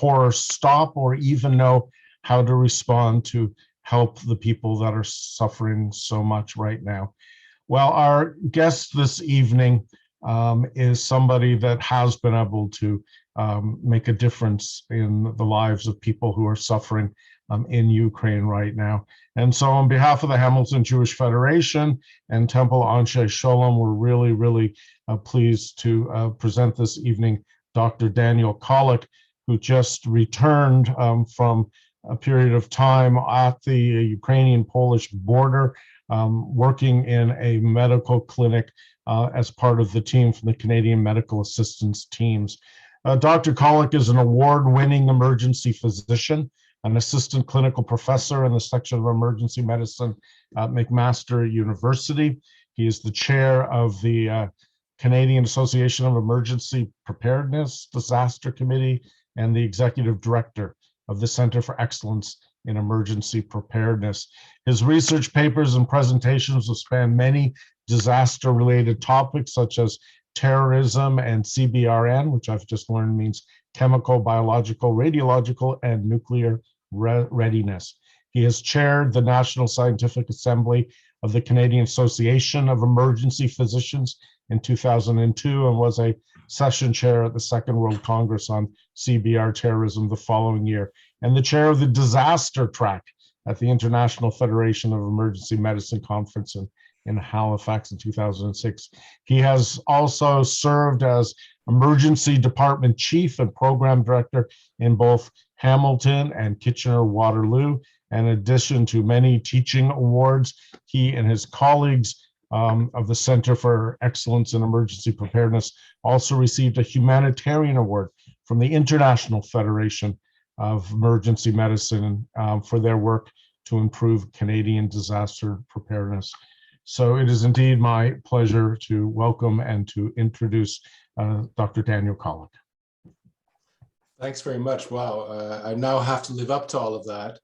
horror stop or even know how to respond to help the people that are suffering so much right now. Well, our guest this evening is somebody that has been able to make a difference in the lives of people who are suffering in Ukraine right now. And so on behalf of the Hamilton Jewish Federation and Temple Anshe Sholom, we're really, really pleased to present this evening Dr. Daniel Kolick, who just returned from a period of time at the Ukrainian-Polish border, working in a medical clinic as part of the team from the Canadian Medical Assistance Teams. Dr. Kolick is an award-winning emergency physician, an assistant clinical professor in the section of emergency medicine at McMaster University. He is the chair of the Canadian Association of Emergency Preparedness Disaster Committee and the executive director of the Center for Excellence in Emergency Preparedness. His research papers and presentations have spanned many disaster-related topics such as terrorism and CBRN, which I've just learned means chemical, biological, radiological, and nuclear readiness. He has chaired the National Scientific Assembly of the Canadian Association of Emergency Physicians in 2002 and was a session chair at the Second World Congress on CBR terrorism the following year, and the chair of the disaster track at the International Federation of Emergency Medicine Conference in Halifax in 2006. He has also served as emergency department chief and program director in both Hamilton and Kitchener-Waterloo. In addition to many teaching awards, he and his colleagues of the Center for Excellence in Emergency Preparedness also received a humanitarian award from the International Federation of Emergency Medicine for their work to improve Canadian disaster preparedness. So it is indeed my pleasure to welcome and to introduce Dr. Daniel Kolick. Thanks very much. Wow, I now have to live up to all of that.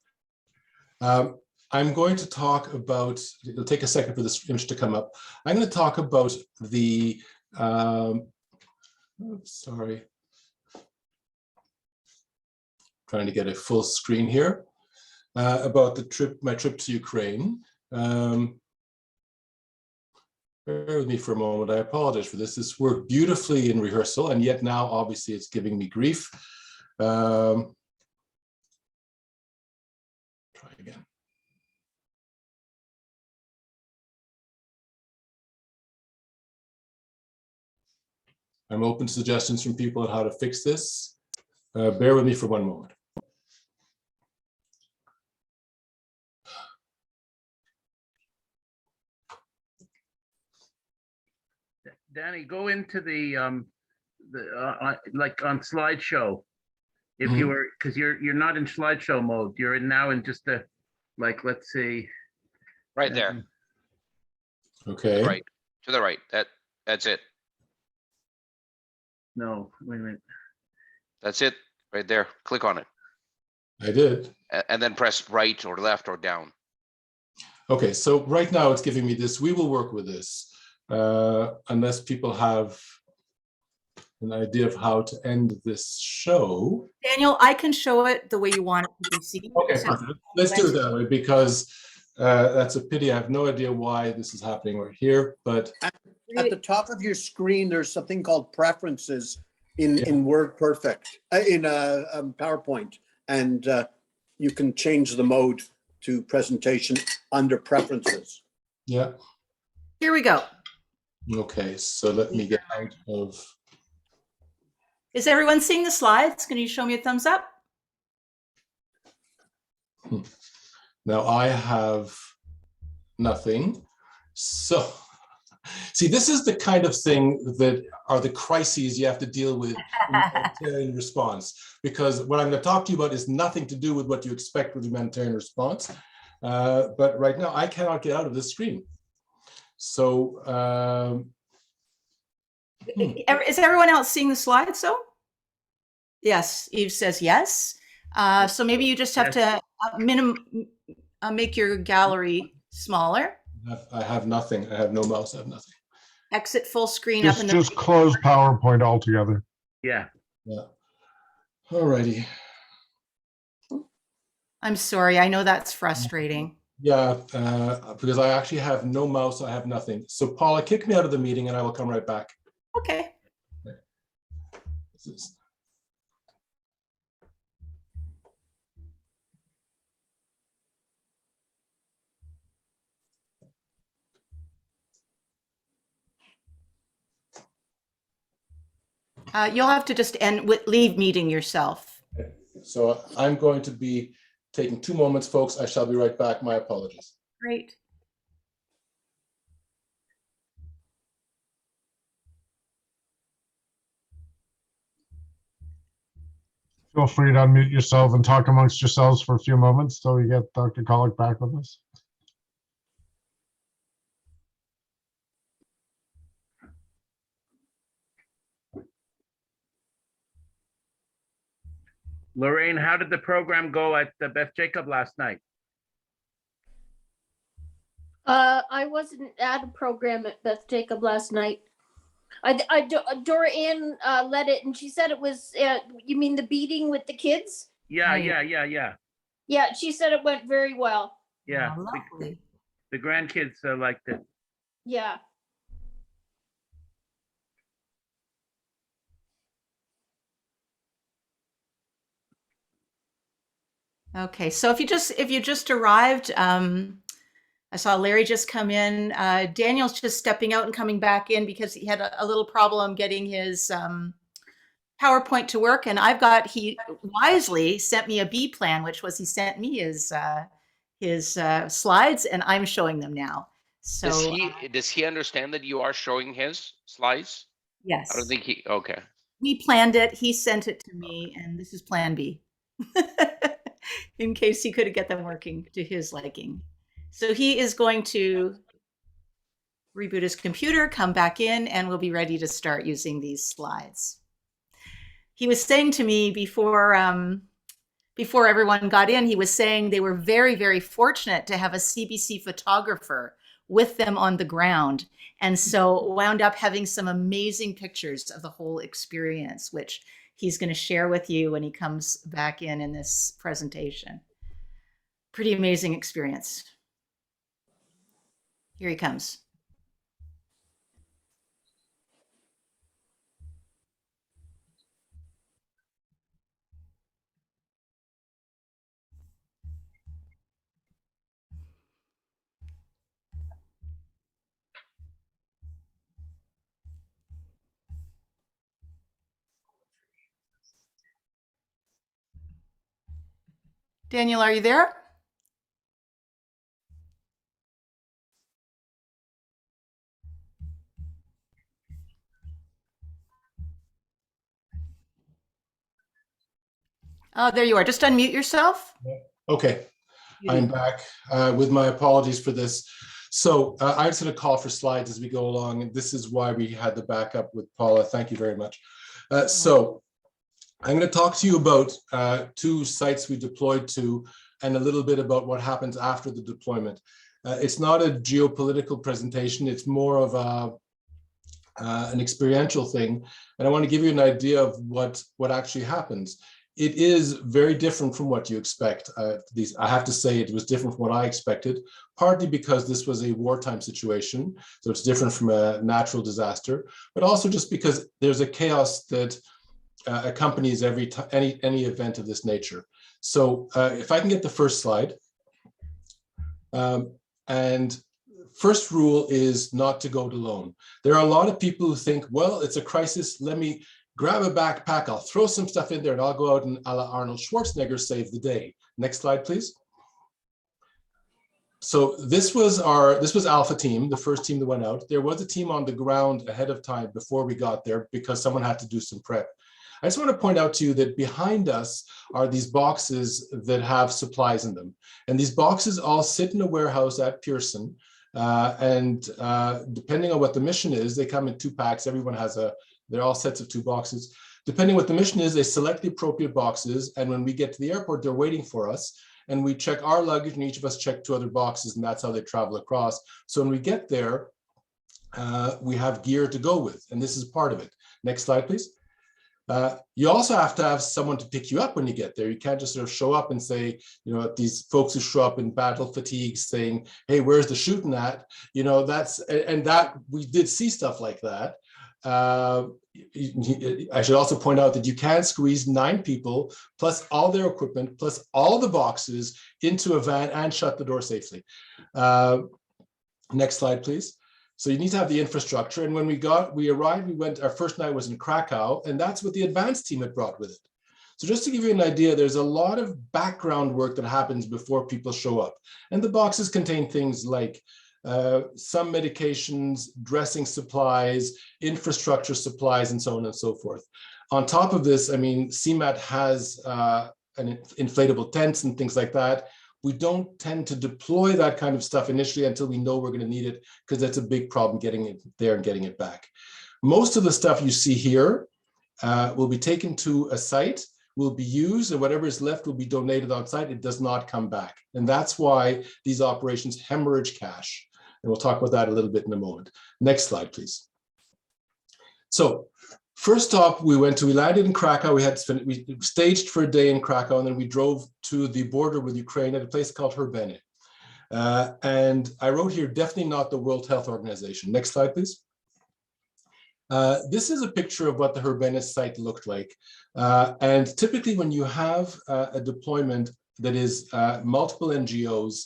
I'm going to talk about, it'll take a second for this image to come up. I'm going to talk about the, sorry, trying to get a full screen here, about the my trip to Ukraine. Bear with me for a moment. I apologize for this. This worked beautifully in rehearsal, and yet now obviously it's giving me grief. Try again. I'm open to suggestions from people on how to fix this. Bear with me for one moment. Danny, go into the like on slideshow. If you were, because you're not in slideshow mode. You're now in just a, like, let's see. Right there. Okay. Right to the right. That's it. No, wait a minute. That's it. Right there. Click on it. I did. And then press right or left or down. Okay, so right now it's giving me this. We will work with this unless people have an idea of how to end this show. Daniel, I can show it the way you want it to be seen. Okay, perfect. Let's do it that way, because that's a pity. I have no idea why this is happening right here, but at the top of your screen, there's something called preferences in Word Perfect, in PowerPoint, and you can change the mode to presentation under preferences. yeah. Here we go. Okay, so let me get out of. Is everyone seeing the slides? Can you show me a thumbs up? Now I have nothing. So, see, this is the kind of thing that are the crises you have to deal with in humanitarian response, because what I'm going to talk to you about is nothing to do with what you expect with humanitarian response. But right now I cannot get out of this screen. So, Is everyone else seeing the slides? So, yes, Eve says yes. So maybe you just have to make your gallery smaller. I have nothing. I have no mouse. I have nothing. Exit full screen up in the. Just close PowerPoint altogether. Yeah. Yeah. All righty. I'm sorry. I know that's frustrating. Yeah, because I actually have no mouse, I have nothing. So Paula, kick me out of the meeting and I will come right back. Okay. This is- You'll have to just leave meeting yourself. So I'm going to be taking 2 moments, folks. I shall be right back. My apologies. Great. Feel free to unmute yourself and talk amongst yourselves for a few moments till we get Dr. Kollek back with us. Lorraine, how did the program go at the Beth Jacob last night? I wasn't at a program at Beth Jacob last night. Dora Ann led it, and she said it was. You mean the beating with the kids? Yeah, Right. yeah. Yeah, she said it went very well. Yeah, Oh, lovely. the grandkids liked it. Yeah. Okay, so if you just arrived, I saw Larry just come in. Daniel's just stepping out and coming back in because he had a little problem getting his PowerPoint to work. And he wisely sent me a B plan, which was he sent me his slides, and I'm showing them now. So Does he understand that you are showing his slides? yes, I don't think he, okay. we planned it. He sent it to me, and this is Plan B, in case he couldn't get them working to his liking. So he is going to reboot his computer, come back in, and we'll be ready to start using these slides. He was saying to me before everyone got in, he was saying they were very, very fortunate to have a CBC photographer with them on the ground. And so wound up having some amazing pictures of the whole experience, which he's going to share with you when he comes back in this presentation. Pretty amazing experience. Here he comes. Daniel, are you there? Oh, there you are. Just unmute yourself. Okay, I'm back with my apologies for this. So I'm just going to call for slides as we go along, and this is why we had the backup with Paula. Thank you very much. So I'm going to talk to you about 2 sites we deployed to and a little bit about what happens after the deployment. It's not a geopolitical presentation. It's more of an experiential thing. And I want to give you an idea of what actually happens. It is very different from what you expect. I have to say it was different from what I expected, partly because this was a wartime situation, so it's different from a natural disaster, but also just because there's a chaos that accompanies any event of this nature. So if I can get the first slide. And first rule is not to go it alone. There are a lot of people who think, well, it's a crisis, let me grab a backpack, I'll throw some stuff in there and I'll go out and a la Arnold Schwarzenegger save the day. Next slide, please. So this was Alpha team, the first team that went out. There was a team on the ground ahead of time before we got there because someone had to do some prep. I just want to point out to you that behind us are these boxes that have supplies in them. And these boxes all sit in a warehouse at Pearson. Depending on what the mission is, they come in 2 packs. Everyone has they're all sets of 2 boxes. Depending what the mission is, they select the appropriate boxes. And when we get to the airport, they're waiting for us. And we check our luggage and each of us check 2 other boxes, and that's how they travel across. So when we get there, we have gear to go with, and this is part of it. Next slide, please. You also have to have someone to pick you up when you get there. You can't just sort of show up and say, you know, these folks who show up in battle fatigue saying, hey, where's the shooting at? You know, that we did see stuff like that. I should also point out that you can squeeze 9 people plus all their equipment plus all the boxes into a van and shut the door safely. Next slide, please. So you need to have the infrastructure. And when we arrived, our first night was in Krakow, and that's what the advanced team had brought with it. So just to give you an idea, there's a lot of background work that happens before people show up. And the boxes contain things like some medications, dressing supplies, infrastructure supplies, and so on and so forth. On top of this, I mean, CMAT has an inflatable tents and things like that. We don't tend to deploy that kind of stuff initially until we know we're going to need it, because that's a big problem getting it there and getting it back. Most of the stuff you see here will be taken to a site, will be used, and whatever is left will be donated on site. It does not come back. And that's why these operations hemorrhage cash. And we'll talk about that a little bit in a moment. Next slide, please. So first stop, we landed in Krakow. We staged for a day in Krakow, and then we drove to the border with Ukraine at a place called Herbene. And I wrote here, definitely not the World Health Organization. Next slide, please. This is a picture of what the Herbene site looked like. And typically when you have a deployment that is multiple NGOs,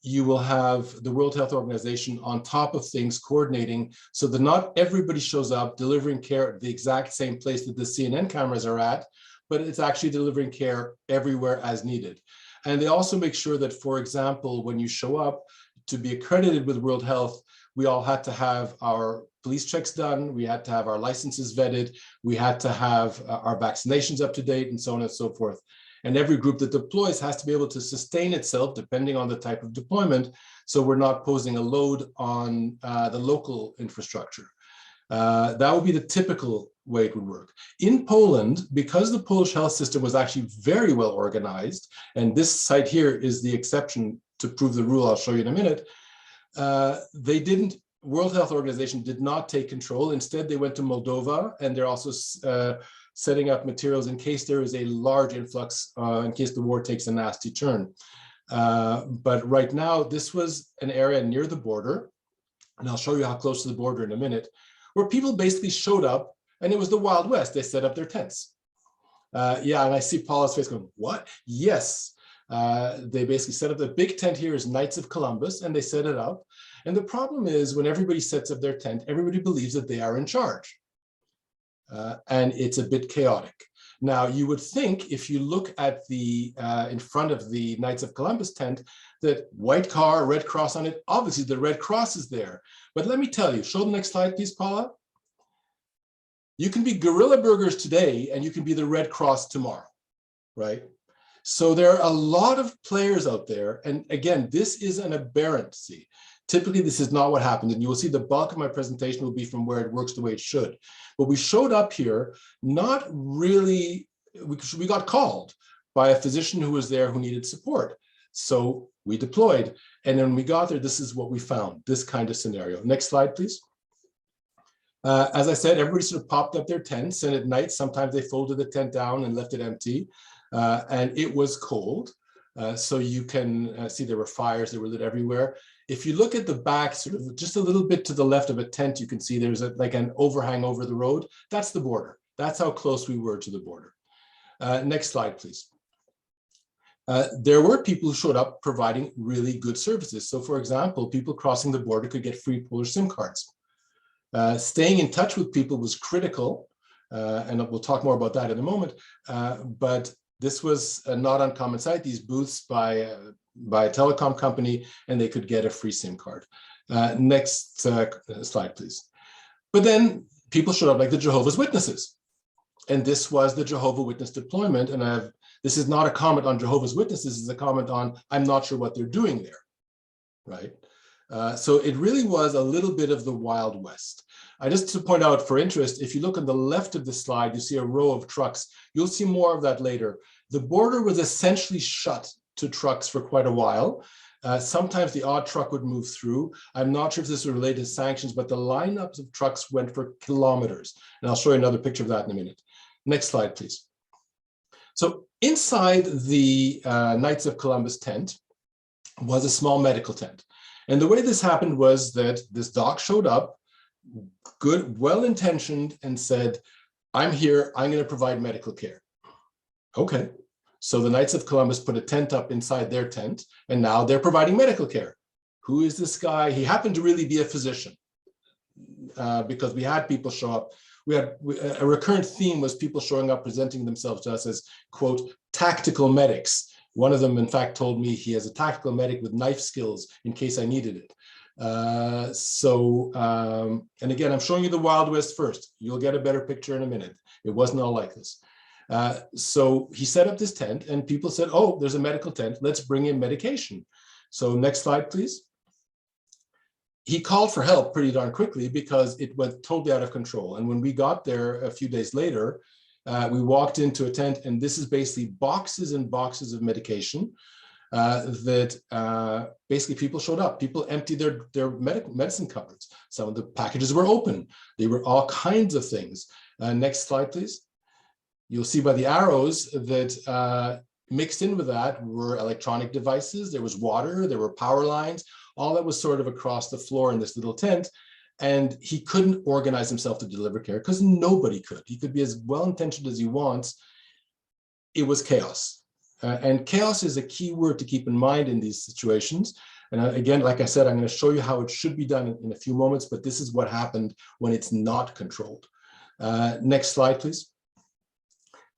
you will have the World Health Organization on top of things, coordinating so that not everybody shows up delivering care at the exact same place that the CNN cameras are at, but it's actually delivering care everywhere as needed. And they also make sure that, for example, when you show up to be accredited with World Health, we all had to have our police checks done, we had to have our licenses vetted, we had to have our vaccinations up to date, and so on and so forth. And every group that deploys has to be able to sustain itself depending on the type of deployment, so we're not posing a load on the local infrastructure. That would be the typical way it would work. In Poland, because the Polish health system was actually very well organized, and this site here is the exception to prove the rule, I'll show you in a minute, World Health Organization did not take control. Instead, they went to Moldova, and they're also setting up materials in case there is a large influx, in case the war takes a nasty turn. But right now, this was an area near the border, and I'll show you how close to the border in a minute, where people basically showed up, and it was the Wild West. They set up their tents. Yeah, and I see Paula's face going, what? Yes. They basically set up the big tent here is Knights of Columbus, and they set it up. And the problem is when everybody sets up their tent, everybody believes that they are in charge. And it's a bit chaotic. Now, you would think if you look at the in front of the Knights of Columbus tent, that white car, Red Cross on it, obviously the Red Cross is there. But let me tell you, show the next slide, please, Paula. You can be guerrilla burgers today, and you can be the Red Cross tomorrow, right? So there are a lot of players out there. And again, this is an aberrancy. Typically, this is not what happens. And you will see the bulk of my presentation will be from where it works the way it should. But we showed up here, not really, we got called by a physician who was there who needed support. So we deployed. And then when we got there, this is what we found, this kind of scenario. Next slide, please. As I said, everybody sort of popped up their tents, and at night, sometimes they folded the tent down and left it empty. And it was cold. So you can see there were fires that were lit everywhere. If you look at the back, sort of just a little bit to the left of a tent, you can see there's like an overhang over the road. That's the border. That's how close we were to the border. Next slide, please. There were people who showed up providing really good services. So for example, people crossing the border could get free Polish SIM cards. Staying in touch with people was critical. And we'll talk more about that in a moment. But this was a not uncommon sight, these booths by a telecom company, and they could get a free SIM card. Next slide, please. But then people showed up like the Jehovah's Witnesses. And this was the Jehovah Witness deployment. And this is not a comment on Jehovah's Witnesses, this is a comment on, I'm not sure what they're doing there, right? So it really was a little bit of the Wild West. Just to point out for interest, if you look on the left of the slide, you see a row of trucks. You'll see more of that later. The border was essentially shut to trucks for quite a while. Sometimes the odd truck would move through. I'm not sure if this is related to sanctions, but the lineups of trucks went for kilometers. And I'll show you another picture of that in a minute. Next slide, please. So inside the Knights of Columbus tent was a small medical tent. And the way this happened was that this doc showed up, good, well-intentioned, and said, I'm here, I'm going to provide medical care. Okay. So the Knights of Columbus put a tent up inside their tent, and now they're providing medical care. Who is this guy? He happened to really be a physician because we had people show up. We had a recurrent theme was people showing up, presenting themselves to us as, quote, tactical medics. One of them, in fact, told me he has a tactical medic with knife skills in case I needed it. And again, I'm showing you the Wild West first. You'll get a better picture in a minute. It wasn't all like this. So he set up this tent and people said, oh, there's a medical tent. Let's bring in medication. So next slide, please. He called for help pretty darn quickly because it went totally out of control. And when we got there a few days later, we walked into a tent, and this is basically boxes and boxes of medication that basically people showed up. People emptied their medicine cupboards. Some of the packages were open. They were all kinds of things. Next slide, please. You'll see by the arrows that mixed in with that were electronic devices. There was water, there were power lines, all that was sort of across the floor in this little tent. And he couldn't organize himself to deliver care because nobody could. He could be as well-intentioned as he wants. It was chaos. And chaos is a key word to keep in mind in these situations. And again, like I said, I'm going to show you how it should be done in a few moments, but this is what happened when it's not controlled. Next slide, please.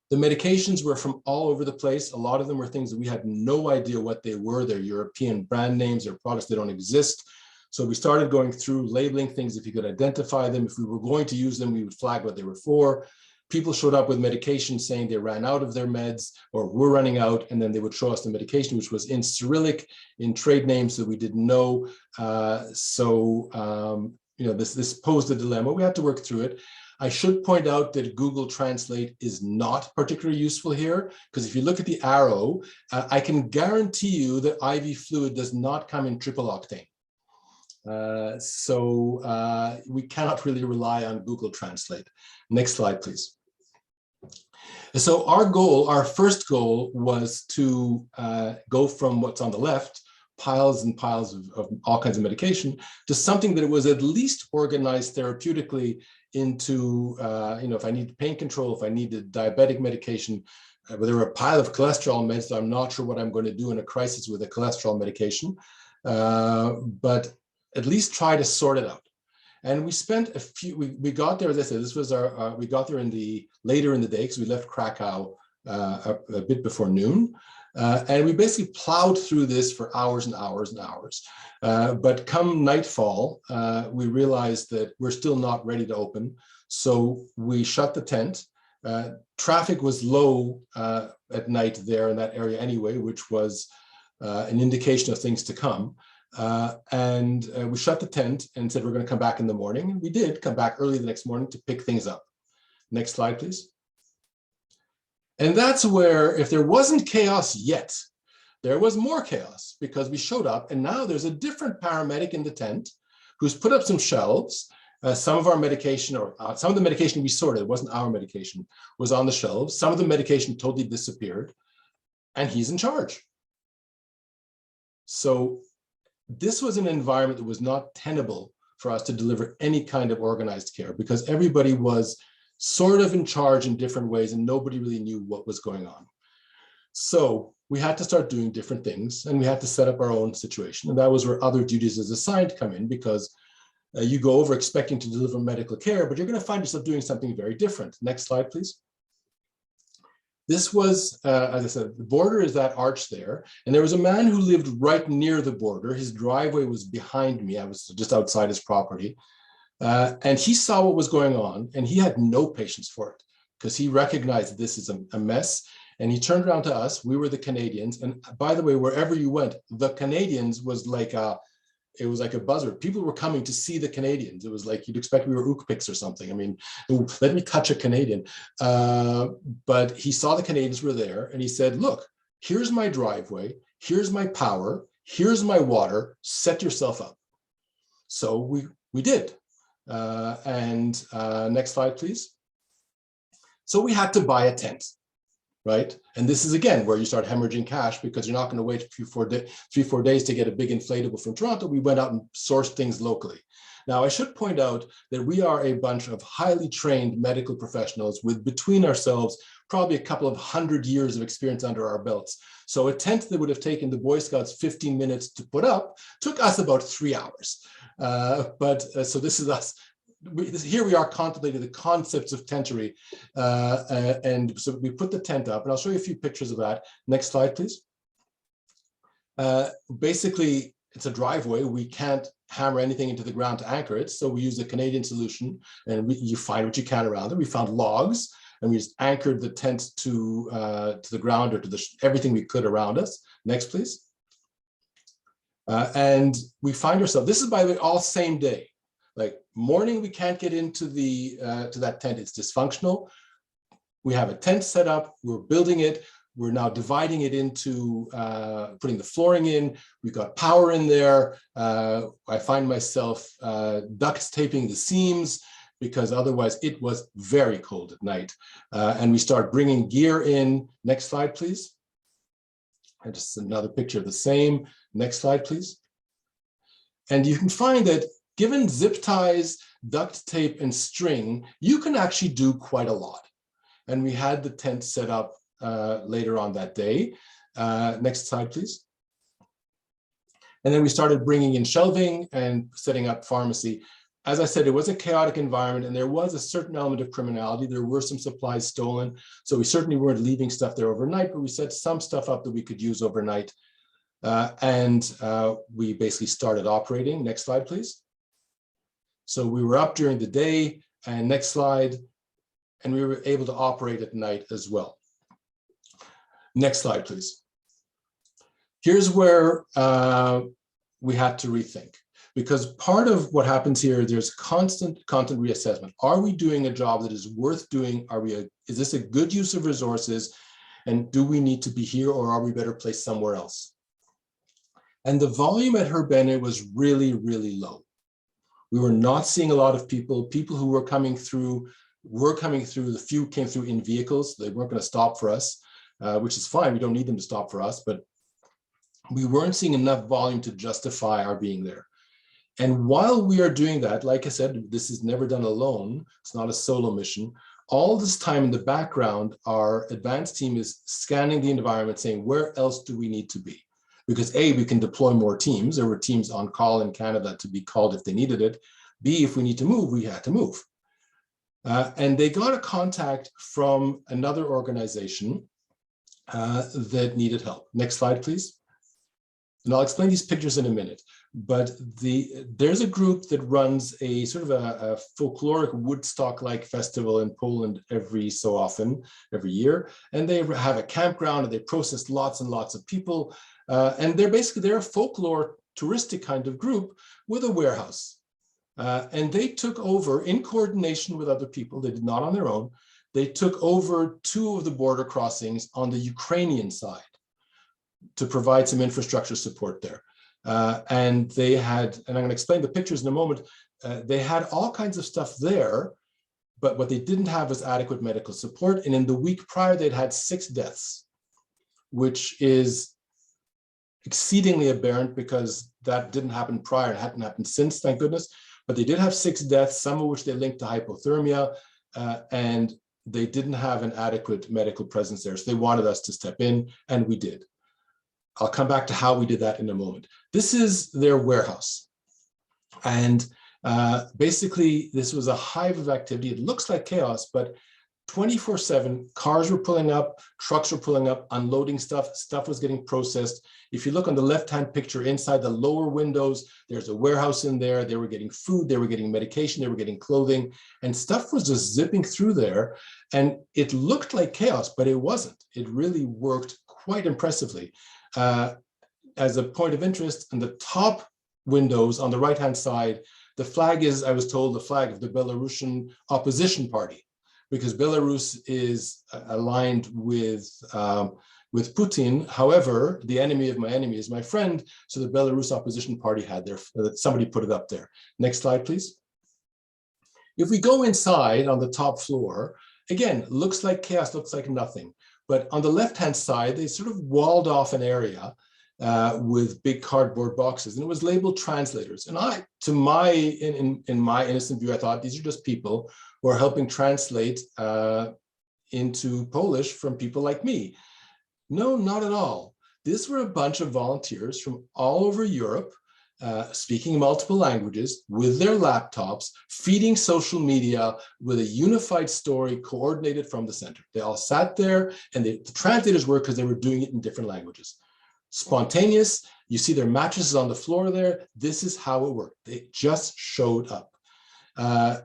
The medications were from all over the place. A lot of them were things that we had no idea what they were. They're European brand names, they're products that don't exist. So we started going through labeling things if you could identify them. If we were going to use them, we would flag what they were for. People showed up with medication saying they ran out of their meds or were running out, and then they would show us the medication, which was in Cyrillic, in trade names that we didn't know. This posed a dilemma. We had to work through it. I should point out that Google Translate is not particularly useful here, because if you look at the arrow, I can guarantee you that IV fluid does not come in triple octane. We cannot really rely on Google Translate. Next slide, please. So our first goal was to go from what's on the left, piles and piles of all kinds of medication, to something that was at least organized therapeutically into, if I need pain control, if I needed diabetic medication, there were a pile of cholesterol meds, so I'm not sure what I'm going to do in a crisis with a cholesterol medication, but at least try to sort it out. And we spent we got there, as I said, this was we got there later in the day, because we left Krakow a bit before noon. And we basically plowed through this for hours and hours and hours. But come nightfall, we realized that we're still not ready to open. So we shut the tent. Traffic was low at night there in that area anyway, which was an indication of things to come. We shut the tent and said we're going to come back in the morning. And we did come back early the next morning to pick things up. Next slide, please. And that's where, if there wasn't chaos yet, there was more chaos, because we showed up and now there's a different paramedic in the tent who's put up some shelves. Some of our medication, or some of the medication we sorted, it wasn't our medication, was on the shelves. Some of the medication totally disappeared, and he's in charge. So this was an environment that was not tenable for us to deliver any kind of organized care, because everybody was sort of in charge in different ways and nobody really knew what was going on. So we had to start doing different things, and we had to set up our own situation. And that was where other duties as assigned come in, because you go over expecting to deliver medical care, but you're going to find yourself doing something very different. Next slide, please. This was, as I said, the border is that arch there. And there was a man who lived right near the border. His driveway was behind me. I was just outside his property. And he saw what was going on, and he had no patience for it, because he recognized that this is a mess. And he turned around to us. We were the Canadians. And by the way, wherever you went, the Canadians was like it was like a buzzword. People were coming to see the Canadians. It was like you'd expect we were Ukpiks or something. I mean, let me touch a Canadian. But he saw the Canadians were there, and he said, look, here's my driveway. Here's my power. Here's my water. Set yourself up. So we did. Next slide, please. So we had to buy a tent, right? And this is again where you start hemorrhaging cash because you're not going to wait 3-4 days to get a big inflatable from Toronto. We went out and sourced things locally. Now, I should point out that we are a bunch of highly trained medical professionals with, between ourselves, probably a couple of 100 years of experience under our belts. So a tent that would have taken the Boy Scouts 15 minutes to put up took us about 3 hours. So this is us. Here we are contemplating the concepts of tentery. And so we put the tent up, and I'll show you a few pictures of that. Next slide, please. Basically, it's a driveway. We can't hammer anything into the ground to anchor it. So we use the Canadian solution, and you find what you can around it. We found logs, and we just anchored the tent to the ground or to everything we could around us. Next, please. And we find ourselves, this is by the way, all same day. Like morning, we can't get into to that tent. It's dysfunctional. We have a tent set up. We're building it. We're now dividing it into putting the flooring in. We've got power in there. I find myself duct taping the seams because otherwise it was very cold at night. And we start bringing gear in. Next slide, please. And just another picture of the same. Next slide, please. And you can find that given zip ties, duct tape, and string, you can actually do quite a lot. And we had the tent set up later on that day. Next slide, please. And then we started bringing in shelving and setting up pharmacy. As I said, it was a chaotic environment, and there was a certain element of criminality. There were some supplies stolen, so we certainly weren't leaving stuff there overnight, but we set some stuff up that we could use overnight. We basically started operating. Next slide, please. So we were up during the day, and next slide, and we were able to operate at night as well. Next slide, please. Here's where we had to rethink, because part of what happens here, there's constant content reassessment. Are we doing a job that is worth doing? Is this a good use of resources? And do we need to be here, or are we better placed somewhere else? And the volume at Herbene was really, really low. We were not seeing a lot of people who were coming through, the few came through in vehicles. They weren't going to stop for us, which is fine. We don't need them to stop for us, but we weren't seeing enough volume to justify our being there. And while we are doing that, like I said, this is never done alone. It's not a solo mission. All this time in the background, our advanced team is scanning the environment, saying, where else do we need to be? Because A, we can deploy more teams. There were teams on call in Canada to be called if they needed it. B, if we need to move, we had to move. And they got a contact from another organization that needed help. Next slide, please. And I'll explain these pictures in a minute. But there's a group that runs a sort of a folkloric Woodstock-like festival in Poland every so often, every year. And they have a campground, and they process lots and lots of people. And they're a folklore touristic kind of group with a warehouse. And they took over, in coordination with other people, they did not on their own, they took over 2 of the border crossings on the Ukrainian side to provide some infrastructure support there. And they had, and I'm going to explain the pictures in a moment, they had all kinds of stuff there, but what they didn't have was adequate medical support. And in the week prior, they'd had 6 deaths, which is exceedingly aberrant because that didn't happen prior and hadn't happened since, thank goodness. But they did have 6 deaths, some of which they linked to hypothermia, and they didn't have an adequate medical presence there. So they wanted us to step in, and we did. I'll come back to how we did that in a moment. This is their warehouse. And basically, this was a hive of activity. It looks like chaos, but 24/7, cars were pulling up, trucks were pulling up, unloading stuff, stuff was getting processed. If you look on the left-hand picture, inside the lower windows, there's a warehouse in there. They were getting food, they were getting medication, they were getting clothing, and stuff was just zipping through there. And it looked like chaos, but it wasn't. It really worked quite impressively. As a point of interest, in the top windows on the right-hand side, the flag is, I was told, the flag of the Belarusian opposition party, because Belarus is aligned with Putin. However, the enemy of my enemy is my friend. So the Belarus opposition party had their, somebody put it up there. Next slide, please. If we go inside on the top floor, Again, looks like chaos, looks like nothing. But on the left-hand side, they sort of walled off an area with big cardboard boxes, and it was labeled translators. And in my innocent view, I thought these are just people who are helping translate into Polish from people like me. No, not at all. These were a bunch of volunteers from all over Europe, speaking multiple languages with their laptops, feeding social media with a unified story coordinated from the center. They all sat there, and the translators were because they were doing it in different languages. Spontaneous, you see their mattresses on the floor there. This is how it worked. They just showed up.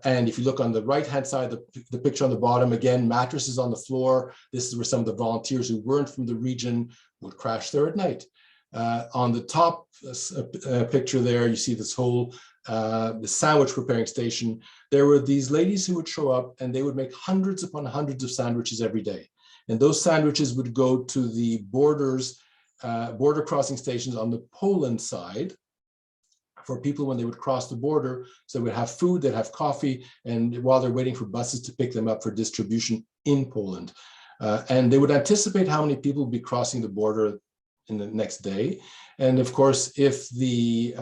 And if you look on the right-hand side, the picture on the bottom, again, mattresses on the floor. This is where some of the volunteers who weren't from the region would crash there at night. On the top picture there, you see this whole the sandwich preparing station. There were these ladies who would show up, and they would make hundreds upon hundreds of sandwiches every day. And those sandwiches would go to the border crossing stations on the Poland side for people when they would cross the border. So they would have food, they'd have coffee, and while they're waiting for buses to pick them up for distribution in Poland. And they would anticipate how many people would be crossing the border in the next day. And of course, if the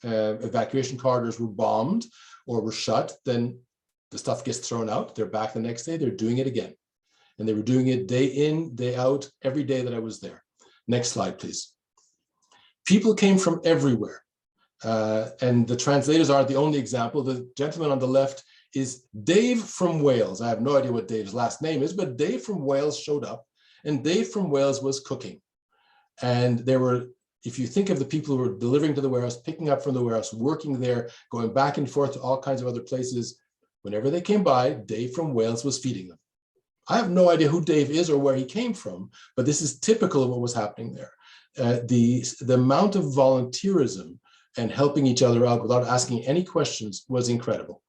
evacuation corridors were bombed or were shut, then the stuff gets thrown out. They're back the next day, they're doing it again. And they were doing it day in, day out, every day that I was there. Next slide, please. People came from everywhere. And the translators aren't the only example. The gentleman on the left is Dave from Wales. I have no idea what Dave's last name is, but Dave from Wales showed up, and Dave from Wales was cooking. And there were, if you think of the people who were delivering to the warehouse, picking up from the warehouse, working there, going back and forth to all kinds of other places, whenever they came by, Dave from Wales was feeding them. I have no idea who Dave is or where he came from, but this is typical of what was happening there. The amount of volunteerism and helping each other out without asking any questions was incredible.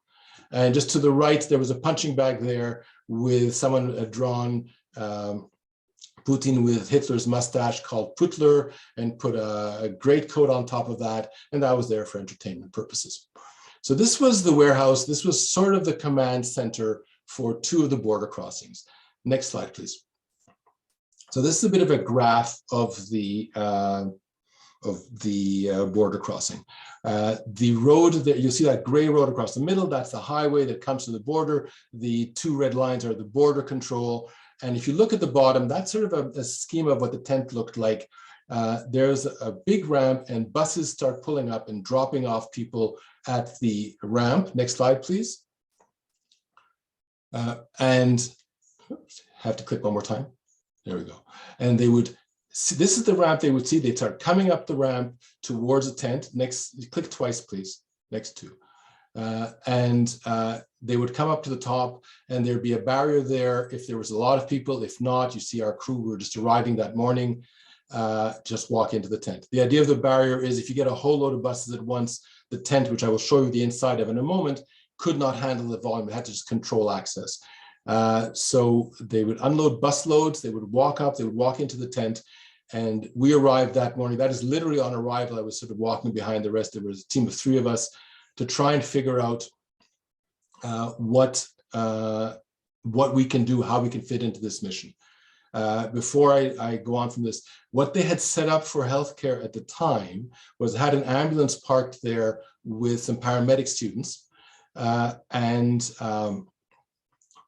And just to the right, there was a punching bag there with someone drawn Putin with Hitler's mustache called Putler, and put a great coat on top of that. And that was there for entertainment purposes. So this was the warehouse. This was sort of the command center for two of the border crossings. Next slide, please. So this is a bit of a graph of the border crossing. The road that you see, that gray road across the middle, that's the highway that comes to the border. The two red lines are the border control. And if you look at the bottom, that's sort of a scheme of what the tent looked like. There's a big ramp, and buses start pulling up and dropping off people at the ramp. Next slide, please. And have to click one more time. There we go. And they would see, this is the ramp they would see. They'd start coming up the ramp towards the tent. Next, click twice, please. Next two. They would come up to the top, and there'd be a barrier there if there was a lot of people. If not, you see our crew were just arriving that morning, just walk into the tent. The idea of the barrier is if you get a whole load of buses at once, the tent, which I will show you the inside of in a moment, could not handle the volume. It had to just control access. So they would unload bus loads, they would walk up, they would walk into the tent, and we arrived that morning. That is literally on arrival. I was sort of walking behind the rest. There was a team of 3 of us to try and figure out what we can do, how we can fit into this mission. Before I go on from this, what they had set up for healthcare at the time was had an ambulance parked there with some paramedic students.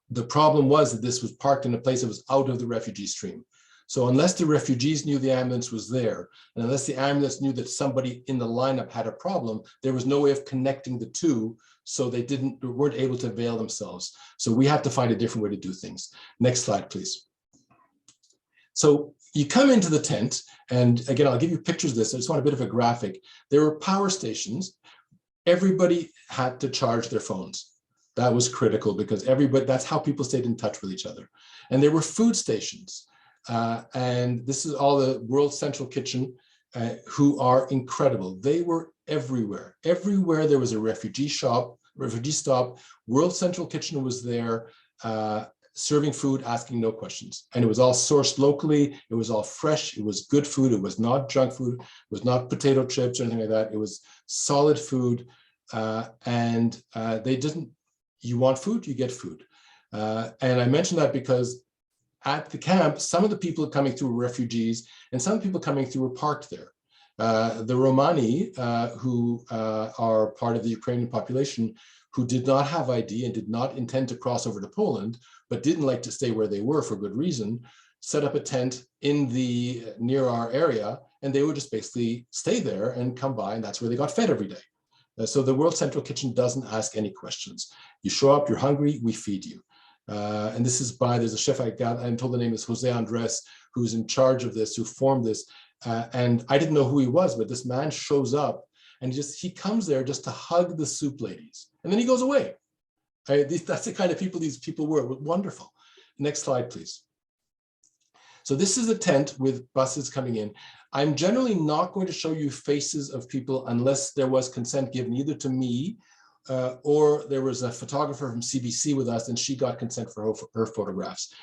The problem was that this was parked in a place that was out of the refugee stream. So unless the refugees knew the ambulance was there, and unless the ambulance knew that somebody in the lineup had a problem, there was no way of connecting the two, so they weren't able to avail themselves. So we had to find a different way to do things. Next slide, please. So you come into the tent, and again, I'll give you pictures of this. I just want a bit of a graphic. There were power stations. Everybody had to charge their phones. That was critical because that's how people stayed in touch with each other. And there were food stations. And this is all the World Central Kitchen, who are incredible. They were everywhere. Everywhere there was a refugee stop, World Central Kitchen was there, serving food, asking no questions. And it was all sourced locally. It was all fresh. It was good food. It was not junk food. It was not potato chips or anything like that. It was solid food. They didn't, you want food, you get food. And I mention that because at the camp, some of the people coming through were refugees, and some people coming through were parked there. The Romani, who are part of the Ukrainian population, who did not have ID and did not intend to cross over to Poland, but didn't like to stay where they were for good reason, set up a tent in the near our area, and they would just basically stay there and come by, and that's where they got fed every day. So the World Central Kitchen doesn't ask any questions. You show up, you're hungry, we feed you. And this is there's a chef I'm told the name is Jose Andres, who's in charge of this, who formed this. And I didn't know who he was, but this man shows up and he comes there just to hug the soup ladies. And then he goes away. That's the kind of people these people were. Wonderful. Next slide, please. So this is a tent with buses coming in. I'm generally not going to show you faces of people unless there was consent given either to me or there was a photographer from CBC with us and she got consent for her photographs.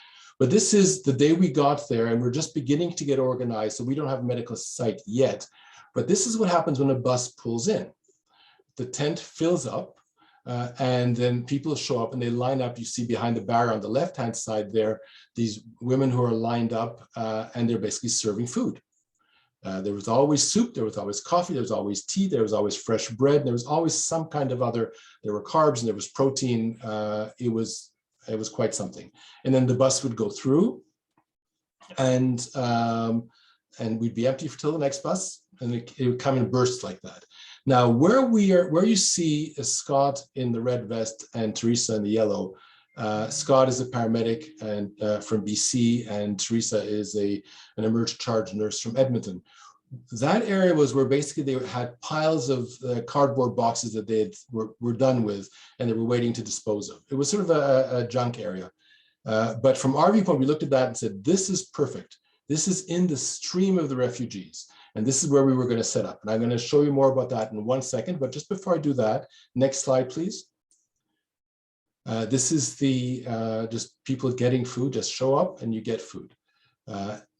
But this is the day we got there and we're just beginning to get organized, so we don't have a medical site yet. But this is what happens when a bus pulls in. The tent fills up and then people show up and they line up. You see behind the barrier on the left-hand side there, these women who are lined up and they're basically serving food. There was always soup, there was always coffee, there was always tea, there was always fresh bread, there was always some kind of there were carbs and there was protein. It was quite something. And then the bus would go through and we'd be empty till the next bus, and it would come in bursts like that. Now, where you see Scott in the red vest and Teresa in the yellow, Scott is a paramedic and from BC, and Teresa is an emergency charge nurse from Edmonton. That area was where basically they had piles of cardboard boxes that they were done with, and they were waiting to dispose of. It was sort of a junk area. But from our viewpoint, we looked at that and said, this is perfect. This is in the stream of the refugees. And this is where we were going to set up. And I'm going to show you more about that in 1 second. But just before I do that, next slide, please. This is just people getting food. Just show up and you get food.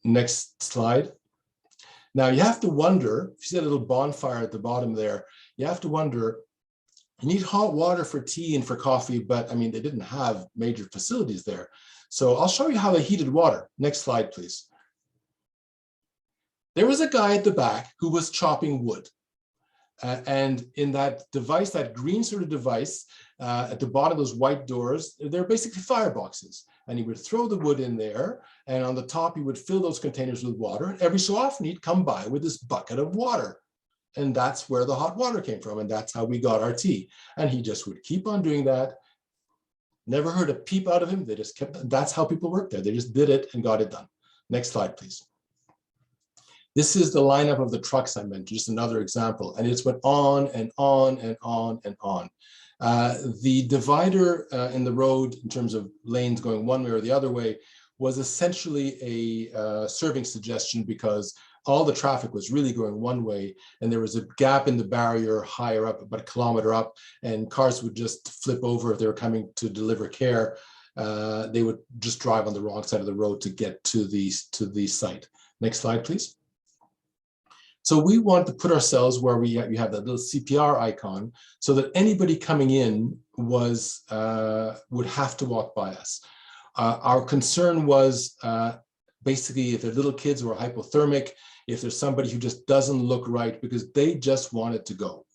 Next slide. Now you have to wonder, if you see a little bonfire at the bottom there, you have to wonder, you need hot water for tea and for coffee, but I mean, they didn't have major facilities there. So I'll show you how they heated water. Next slide, please. There was a guy at the back who was chopping wood. And in that device, that green sort of device, at the bottom of those white doors, they're basically fireboxes. And he would throw the wood in there, and on the top, he would fill those containers with water. And every so often, he'd come by with this bucket of water. And that's where the hot water came from. And that's how we got our tea. And he just would keep on doing that. Never heard a peep out of him. They just kept, that's how people worked there. They just did it and got it done. Next slide, please. This is the lineup of the trucks I mentioned, just another example. And it's went on and on and on and on. The divider in the road in terms of lanes going one way or the other way was essentially a serving suggestion because all the traffic was really going one way and there was a gap in the barrier higher up, about 1 kilometer up, and cars would just flip over if they were coming to deliver care. They would just drive on the wrong side of the road to get to the site. Next slide, please. So we want to put ourselves where you have that little CPR icon so that anybody coming in would have to walk by us. Our concern was basically if they're little kids who are hypothermic, if there's somebody who just doesn't look right because they just wanted to go.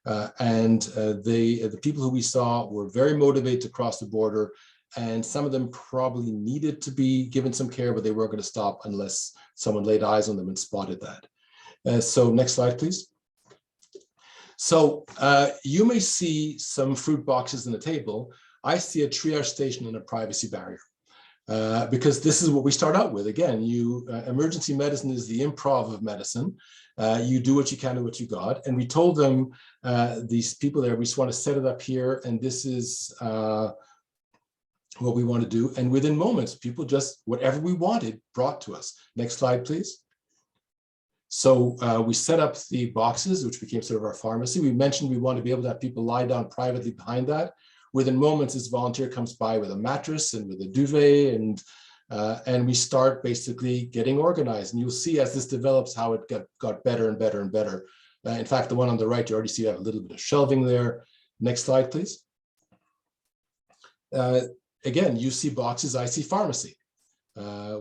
The people who we saw were very motivated to cross the border, and some of them probably needed to be given some care, but they weren't going to stop unless someone laid eyes on them and spotted that. So next slide, please. So you may see some fruit boxes on the table. I see a triage station and a privacy barrier because this is what we start out with. Again, emergency medicine is the improv of medicine. You do what you can do what you got. And we told them, these people there, we just want to set it up here. And this is what we want to do. And within moments, people just, whatever we wanted, brought to us. Next slide, please. So we set up the boxes, which became sort of our pharmacy. We mentioned we want to be able to have people lie down privately behind that. Within moments, this volunteer comes by with a mattress and with a duvet, and we start basically getting organized. And you'll see as this develops how it got better and better and better. In fact, the one on the right, you already see I have a little bit of shelving there. Next slide, please. again, you see boxes, I see pharmacy.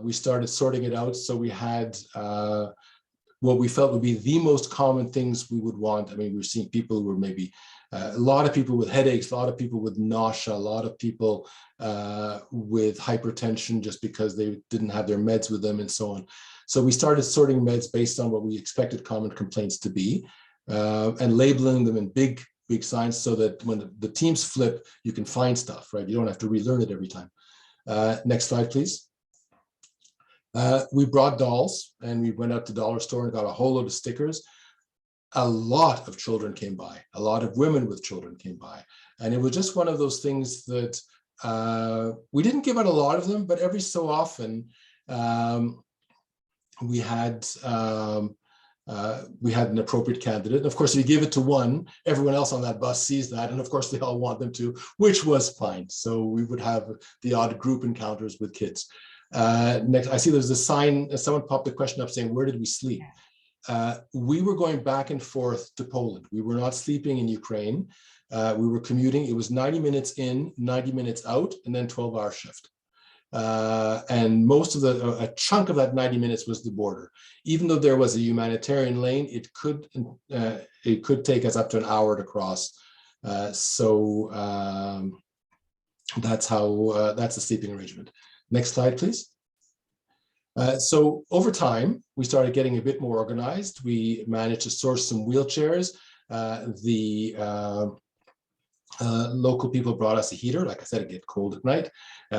We started sorting it out. So we had what we felt would be the most common things we would want. I mean, we were seeing people who were maybe a lot of people with headaches, a lot of people with nausea, a lot of people with hypertension just because they didn't have their meds with them and so on. So we started sorting meds based on what we expected common complaints to be and labeling them in big signs so that when the teams flip, you can find stuff, right? You don't have to relearn it every time. Next slide, please. We brought dolls and we went out to the dollar store and got a whole load of stickers. A lot of children came by, a lot of women with children came by. And it was just one of those things that we didn't give out a lot of them, but every so often we had an appropriate candidate. And of course, if you give it to one, everyone else on that bus sees that. And of course, they all want them to, which was fine. So we would have the odd group encounters with kids. Next, I see there's a sign, someone popped the question up saying, where did we sleep? We were going back and forth to Poland. We were not sleeping in Ukraine. We were commuting. It was 90 minutes in, 90 minutes out, and then 12-hour shift. And most of a chunk of that 90 minutes was the border. Even though there was a humanitarian lane, it could take us up to an hour to cross. That's the sleeping arrangement. Next slide, please. So over time, we started getting a bit more organized. We managed to source some wheelchairs. Local people brought us a heater. Like I said, it gets cold at night.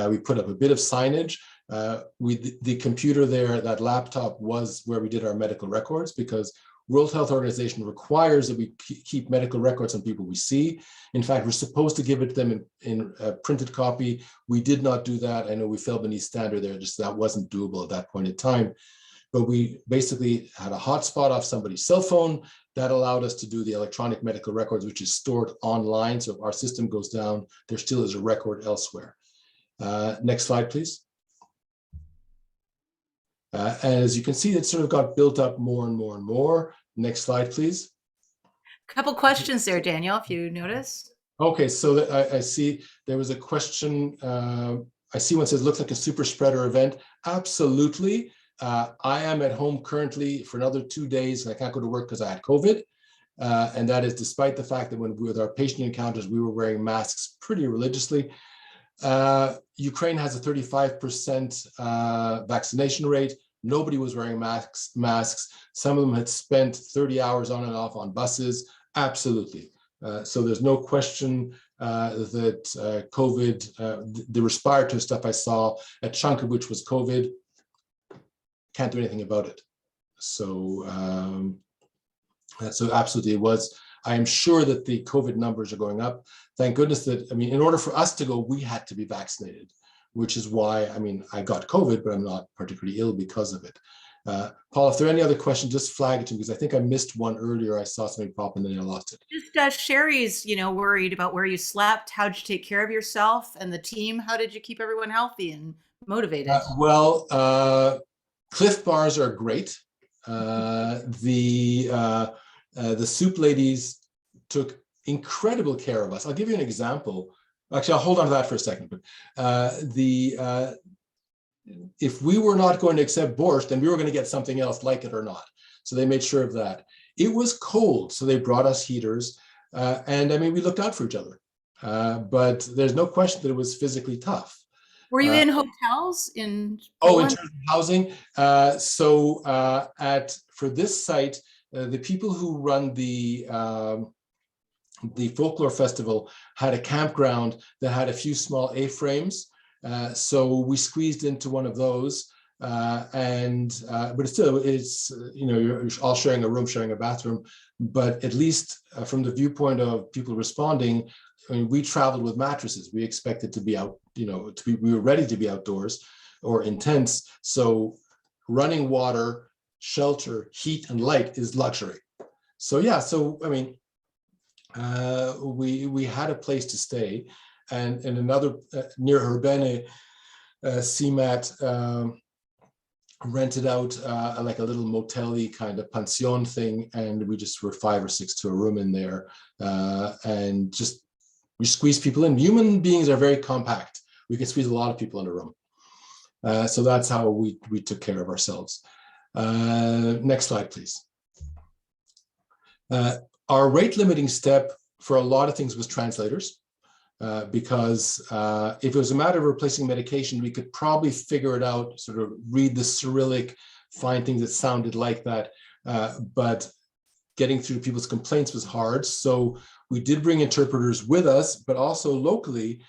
We put up a bit of signage. The computer there, that laptop was where we did our medical records because World Health Organization requires that we keep medical records on people we see. In fact, we're supposed to give it to them in a printed copy. We did not do that. I know we fell beneath standard there, just that wasn't doable at that point in time. But we basically had a hotspot off somebody's cell phone that allowed us to do the electronic medical records, which is stored online. So if our system goes down, there still is a record elsewhere. Next slide, please. As you can see, it sort of got built up more and more and more. Next slide, please. A couple questions there, Daniel, if you notice. Okay, so I see there was a question. I see one says, looks like a super spreader event. Absolutely. I am at home currently for another 2 days. I can't go to work because I had COVID. And that is despite the fact that with our patient encounters, we were wearing masks pretty religiously. Ukraine has a 35% vaccination rate. Nobody was wearing masks. Some of them had spent 30 hours on and off on buses. Absolutely. So there's no question that COVID, the respiratory stuff I saw, a chunk of which was COVID, can't do anything about it. So, so absolutely it was. I am sure that the COVID numbers are going up. Thank goodness that, I mean, in order for us to go, we had to be vaccinated, which is why, I mean, I got COVID, but I'm not particularly ill because of it. Paul, if there are any other questions, just flag it to me, because I think I missed one earlier. I saw something pop and then I lost it. Just Sherry's, worried about where you slept. How did you take care of yourself and the team? How did you keep everyone healthy and motivated? Cliff Bars are great. The soup ladies took incredible care of us. I'll give you an example. Actually, I'll hold on to that for a second. But if we were not going to accept borscht, then we were going to get something else like it or not. So they made sure of that. It was cold, so they brought us heaters. And I mean, we looked out for each other. But there's no question that it was physically tough. Were you in hotels in Poland? In terms of housing. For this site, the people who run the folklore festival had a campground that had a few small A-frames. So we squeezed into one of those. But it's you're all sharing a room, sharing a bathroom. But at least from the viewpoint of people responding, I mean, we traveled with mattresses. We expected to be out, we were ready to be outdoors or in tents. So running water, shelter, heat, and light is luxury. So yeah, so I mean, we had a place to stay, and another near Urbene, CMAT rented out like a little motel-y kind of pension thing, and we just were 5 or 6 to a room in there, and just we squeeze people in. Human beings are very compact. we can squeeze a lot of people in a room. So that's how we took care of ourselves. Next slide, please. Our rate limiting step for a lot of things was translators, because if it was a matter of replacing medication, we could probably figure it out, sort of read the Cyrillic, find things that sounded like that. But getting through people's complaints was hard. So we did bring interpreters with us, but also locally,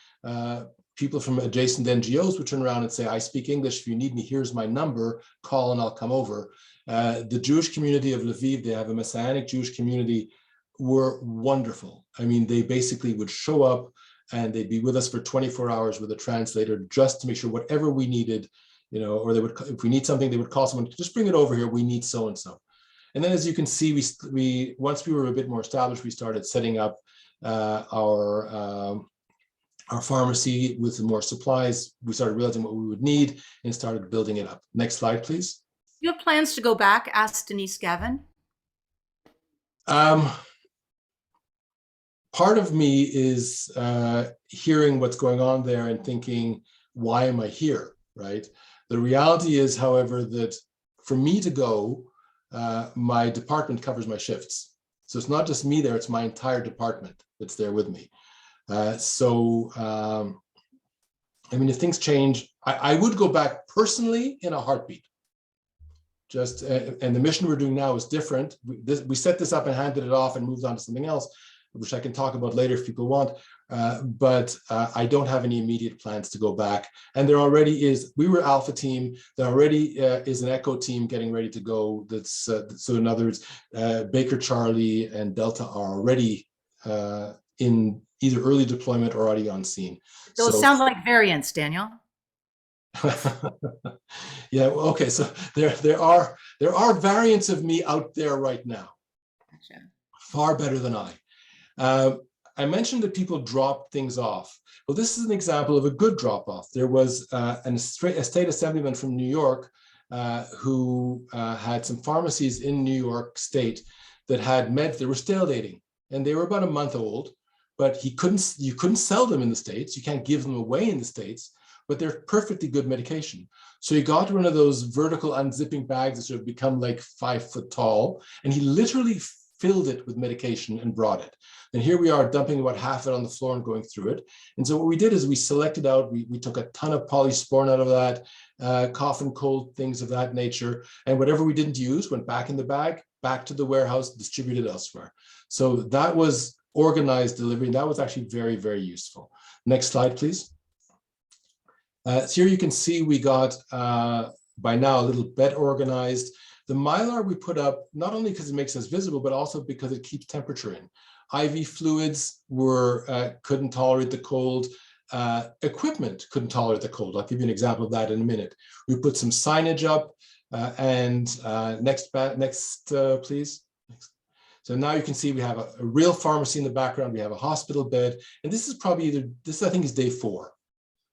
people from adjacent NGOs would turn around and say, I speak English. If you need me, here's my number, call and I'll come over. The Jewish community of Lviv, they have a Messianic Jewish community, were wonderful. I mean, they basically would show up and they'd be with us for 24 hours with a translator just to make sure whatever we needed, you know, or they would, if we need something, they would call someone, just bring it over here, we need so-and-so. And then as you can see, we once we were a bit more established, we started setting up our pharmacy with more supplies. We started realizing what we would need and started building it up. Next slide, please. You have plans to go back? Asked Denise Gavin. Part of me is hearing what's going on there and thinking, why am I here, right? The reality is, however, that for me to go, my department covers my shifts. So it's not just me there, it's my entire department that's there with me. I mean, if things change, I would go back personally in a heartbeat. Just, and the mission we're doing now is different. We set this up and handed it off and moved on to something else, which I can talk about later if people want. But I don't have any immediate plans to go back. And there already is, we were Alpha team, there already is an Echo team getting ready to go. That's so in other words, Baker Charlie and Delta are already in either early deployment or already on scene. So it sounds like variants, Daniel. Yeah, okay, so there are variants of me out there right now. Gotcha. Far better than I. I mentioned that people drop things off. Well, this is an example of a good drop-off. There was a state assemblyman from New York who had some pharmacies in New York State that had meds that were stale dating, and they were about a month old, but you couldn't sell them in the States. You can't give them away in the States, but they're perfectly good medication. So he got one of those vertical unzipping bags that sort of become like 5 foot tall, and he literally filled it with medication and brought it. And here we are dumping about half it on the floor and going through it. And so what we did is we selected out, we took a ton of polysporin out of that, cough and cold, things of that nature. And whatever we didn't use went back in the bag, back to the warehouse, distributed elsewhere. So that was organized delivery. And that was actually very, very useful. Next slide, please. So here you can see we got, by now, a little bed organized. The Mylar we put up, not only because it makes us visible, but also because it keeps temperature in. IV fluids couldn't tolerate the cold. Equipment couldn't tolerate the cold. I'll give you an example of that in a minute. We put some signage up next, please. Next. So now you can see we have a real pharmacy in the background. We have a hospital bed. And this is probably this I think is day 4,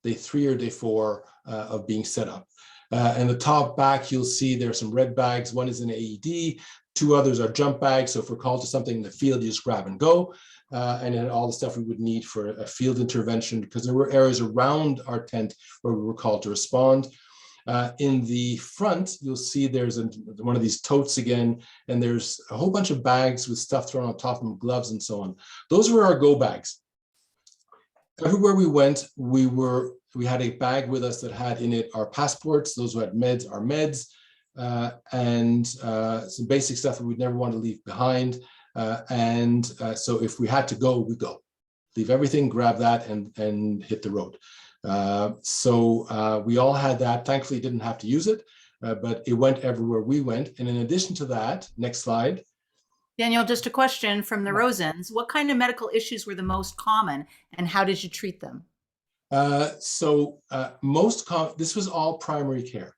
day 3 or day 4 of being set up. And the top back, you'll see there's some red bags. One is an AED, 2 others are jump bags. So if we're called to something in the field, you just grab and go. And then all the stuff we would need for a field intervention, because there were areas around our tent where we were called to respond. In the front, you'll see there's one of these totes again, and there's a whole bunch of bags with stuff thrown on top of them, gloves and so on. Those were our go bags. Everywhere we went, we had a bag with us that had in it our passports, those who had meds, our meds, and some basic stuff that we'd never want to leave behind. So if we had to go, we go. Leave everything, grab that, and hit the road. So we all had that. Thankfully, didn't have to use it, but it went everywhere we went. And in addition to that, next slide. Daniel, just a question from the Rosens. What kind of medical issues were the most common, and how did you treat them? This was all primary care.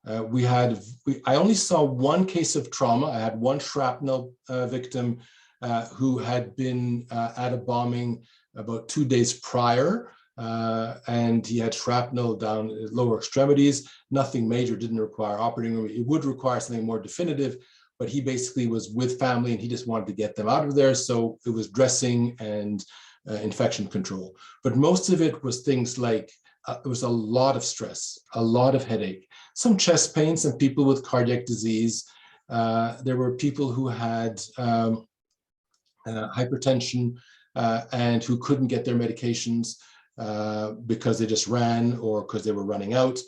I only saw one case of trauma. I had one shrapnel victim who had been at a bombing about 2 days prior, and he had shrapnel down lower extremities. Nothing major, didn't require operating room. It would require something more definitive, but he basically was with family and he just wanted to get them out of there. So it was dressing and infection control. But most of it was things like it was a lot of stress, a lot of headache, some chest pain, some people with cardiac disease. There were people who had hypertension and who couldn't get their medications because they just ran or because they were running out.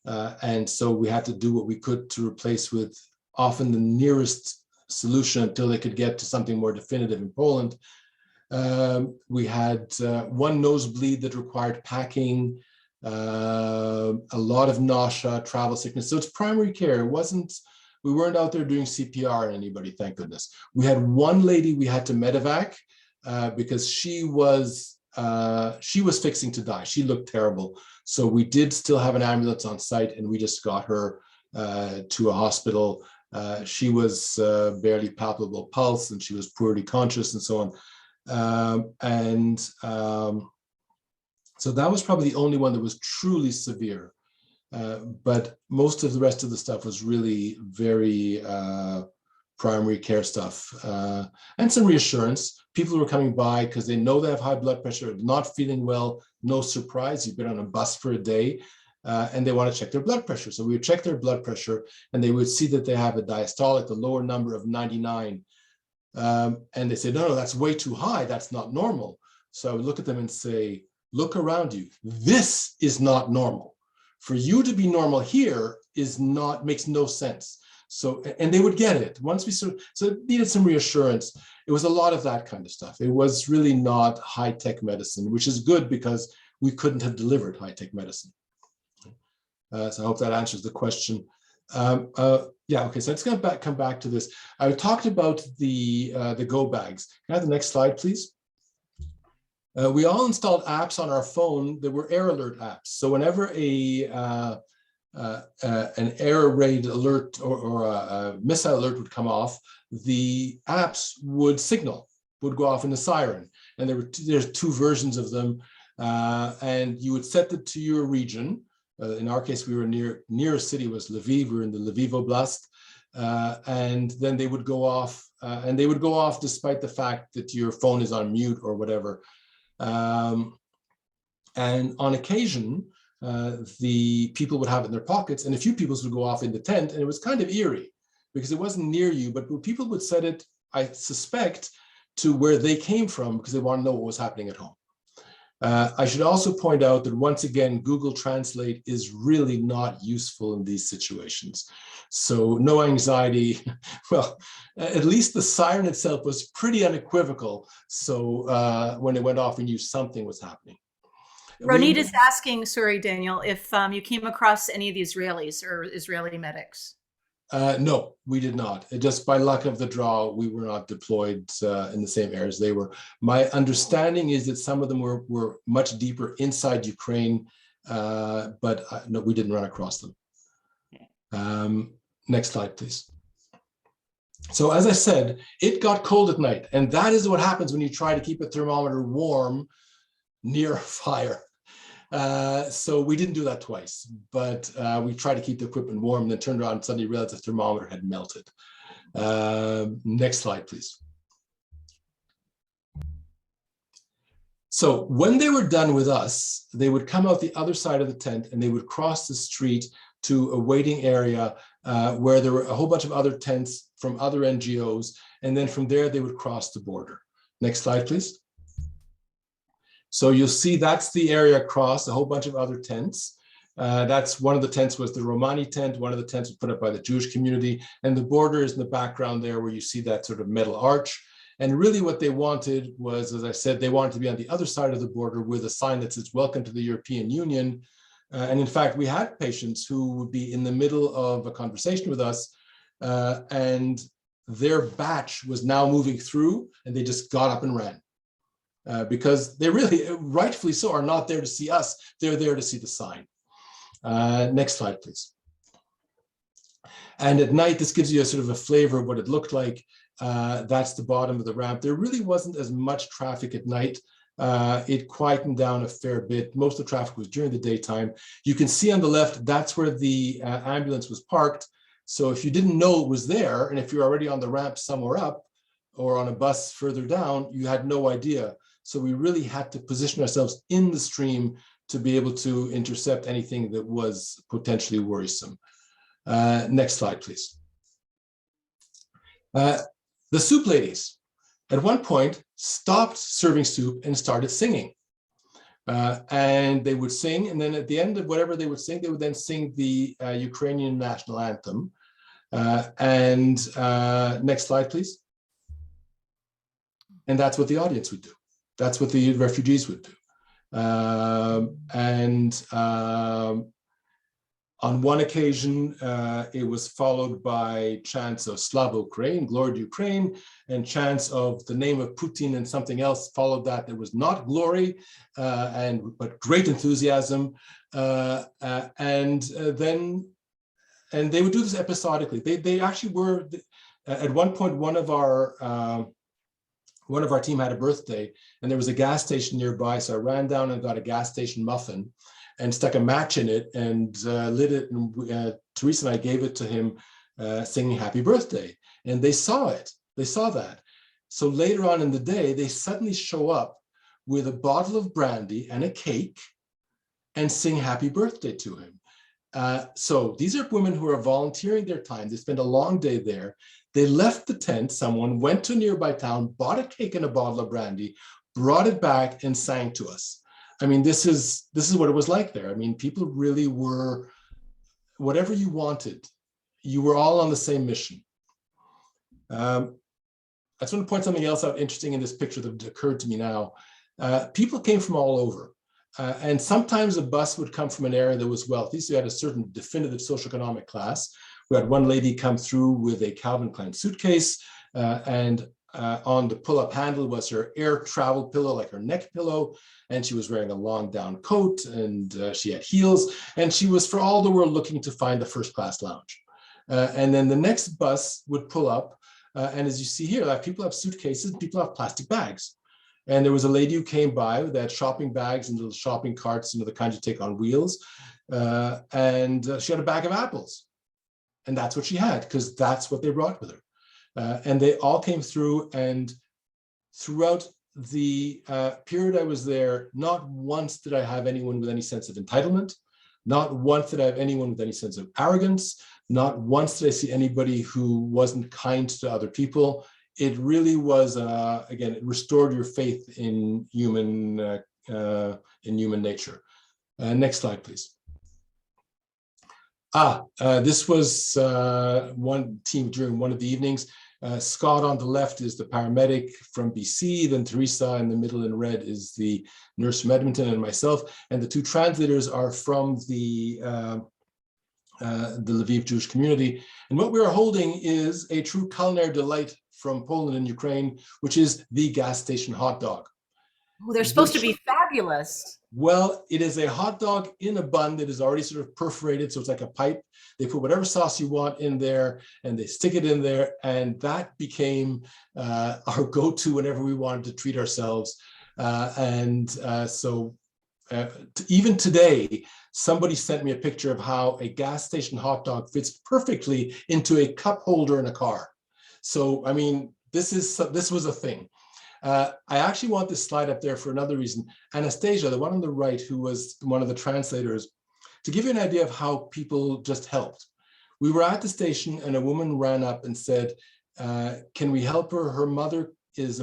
And so we had to do what we could to replace with often the nearest solution until they could get to something more definitive in Poland. We had one nosebleed that required packing, a lot of nausea, travel sickness. So it's primary care. We weren't out there doing CPR on anybody, thank goodness. We had one lady we had to medevac because she was fixing to die. She looked terrible. So we did still have an ambulance on site, and we just got her to a hospital. She was barely palpable pulse, and she was poorly conscious and so on. So that was probably the only one that was truly severe. But most of the rest of the stuff was really very primary care stuff. And some reassurance. People were coming by because they know they have high blood pressure, not feeling well, no surprise, you've been on a bus for a day, and they want to check their blood pressure. So we would check their blood pressure, and they would see that they have a diastolic, the lower number of 99. And they say, no, that's way too high, that's not normal. So I would look at them and say, look around you, this is not normal. For you to be normal here makes no sense. So, and they would get it. Once so it needed some reassurance. It was a lot of that kind of stuff. It was really not high-tech medicine, which is good because we couldn't have delivered high-tech medicine. So I hope that answers the question. Yeah, okay, so let's come back to this. I talked about the go bags. Can I have the next slide, please? We all installed apps on our phone that were error alert apps. So whenever an error raid alert or a missile alert would come off, the apps would go off in a siren. And there's two versions of them. And you would set it to your region. In our case, we were nearest city was Lviv. We were in the Lviv Oblast. And then they would go off, and they would go off despite the fact that your phone is on mute or whatever. And on occasion, the people would have it in their pockets, and a few people would go off in the tent, and it was kind of eerie because it wasn't near you, but people would set it, I suspect, to where they came from because they want to know what was happening at home. I should also point out that once again, Google Translate is really not useful in these situations. So no anxiety. Well, at least the siren itself was pretty unequivocal. So when it went off, we knew something was happening. Ronit is asking, sorry, Daniel, if you came across any of the Israelis or Israeli medics. No, we did not. Just by luck of the draw, we were not deployed in the same areas they were. My understanding is that some of them were much deeper inside Ukraine, but no, we didn't run across them. Next slide, please. So as I said, it got cold at night, and that is what happens when you try to keep a thermometer warm near a fire. So we didn't do that twice, but we tried to keep the equipment warm and then turned around and suddenly realized the thermometer had melted. Next slide, please. So when they were done with us, they would come out the other side of the tent and they would cross the street to a waiting area where there were a whole bunch of other tents from other NGOs. And then from there, they would cross the border. Next slide, please. So you'll see that's the area across, a whole bunch of other tents. That's one of the tents was the Romani tent. One of the tents was put up by the Jewish community. And the border is in the background there where you see that sort of metal arch. And really what they wanted was, as I said, they wanted to be on the other side of the border with a sign that says, "Welcome to the European Union." And in fact, we had patients who would be in the middle of a conversation with us and their batch was now moving through and they just got up and ran. Because they really, rightfully so, are not there to see us. They're there to see the sign. Next slide, please. And at night, this gives you a sort of a flavor of what it looked like. That's the bottom of the ramp. There really wasn't as much traffic at night. It quietened down a fair bit. Most of the traffic was during the daytime. You can see on the left, that's where the ambulance was parked. So if you didn't know it was there, and if you're already on the ramp somewhere up or on a bus further down, you had no idea. So we really had to position ourselves in the stream to be able to intercept anything that was potentially worrisome. Next slide, please. The soup ladies, at one point, stopped serving soup and started singing. And they would sing, and then at the end of whatever they would sing, they would then sing the Ukrainian national anthem. Next slide, please. And that's what the audience would do. That's what the refugees would do. On one occasion, it was followed by chants of Slava Ukraine, Glory to Ukraine, and chants of the name of Putin, and something else followed that was not glory, but great enthusiasm. And they would do this episodically. They actually were, at one point, one of our team had a birthday, and there was a gas station nearby, so I ran down and got a gas station muffin and stuck a match in it and lit it, and Teresa and I gave it to him, singing happy birthday. And they saw it, they saw that. So later on in the day, they suddenly show up with a bottle of brandy and a cake and sing happy birthday to him. So these are women who are volunteering their time. They spend a long day there. They left the tent, someone went to a nearby town, bought a cake and a bottle of brandy, brought it back and sang to us. I mean, this is what it was like there. I mean, people really were, whatever you wanted, you were all on the same mission. I just want to point something else out interesting in this picture that occurred to me now. People came from all over. And sometimes a bus would come from an area that was wealthy, so you had a certain definitive socioeconomic class. We had one lady come through with a Calvin Klein suitcase, and on the pull-up handle was her air travel pillow, like her neck pillow, and she was wearing a long down coat, and she had heels, and she was for all the world looking to find the first class lounge. And then the next bus would pull up, and as you see here, like, people have suitcases, and people have plastic bags. And there was a lady who came by that had shopping bags and little shopping carts, the kinds you take on wheels. And she had a bag of apples. And that's what she had, because that's what they brought with her. And they all came through, and throughout the period I was there, not once did I have anyone with any sense of entitlement. Not once did I have anyone with any sense of arrogance. Not once did I see anybody who wasn't kind to other people. It really was, again, it restored your faith in human nature. Next slide, please. This was one team during one of the evenings. Scott on the left is the paramedic from BC, then Teresa in the middle in red is the nurse from Edmonton, and myself. And the two translators are from the Lviv Jewish community. And what we are holding is a true culinary delight from Poland and Ukraine, which is the gas station hot dog. Oh, they're supposed to be fabulous. Well, it is a hot dog in a bun that is already sort of perforated, so it's like a pipe. They put whatever sauce you want in there, and they stick it in there, and that became our go-to whenever we wanted to treat ourselves. So even today, somebody sent me a picture of how a gas station hot dog fits perfectly into a cup holder in a car. So, I mean, this was a thing. I actually want this slide up there for another reason. Anastasia, the one on the right, who was one of the translators, to give you an idea of how people just helped. We were at the station and a woman ran up and said, can we help her? Her mother is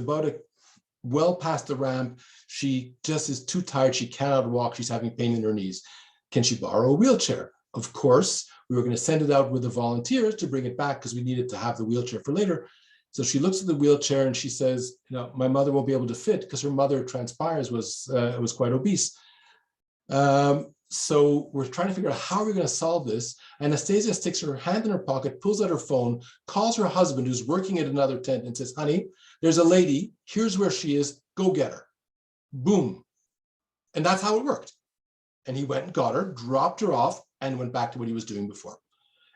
well past the ramp. She just is too tired. She cannot walk. She's having pain in her knees. Can she borrow a wheelchair? Of course, we were going to send it out with the volunteers to bring it back because we needed to have the wheelchair for later. So she looks at the wheelchair and she says, my mother won't be able to fit, because her mother, transpires, was quite obese. So we're trying to figure out how we're going to solve this. Anastasia sticks her hand in her pocket, pulls out her phone, calls her husband, who's working at another tent, and says, honey, there's a lady, here's where she is, go get her. Boom. And that's how it worked. And he went and got her, dropped her off, and went back to what he was doing before.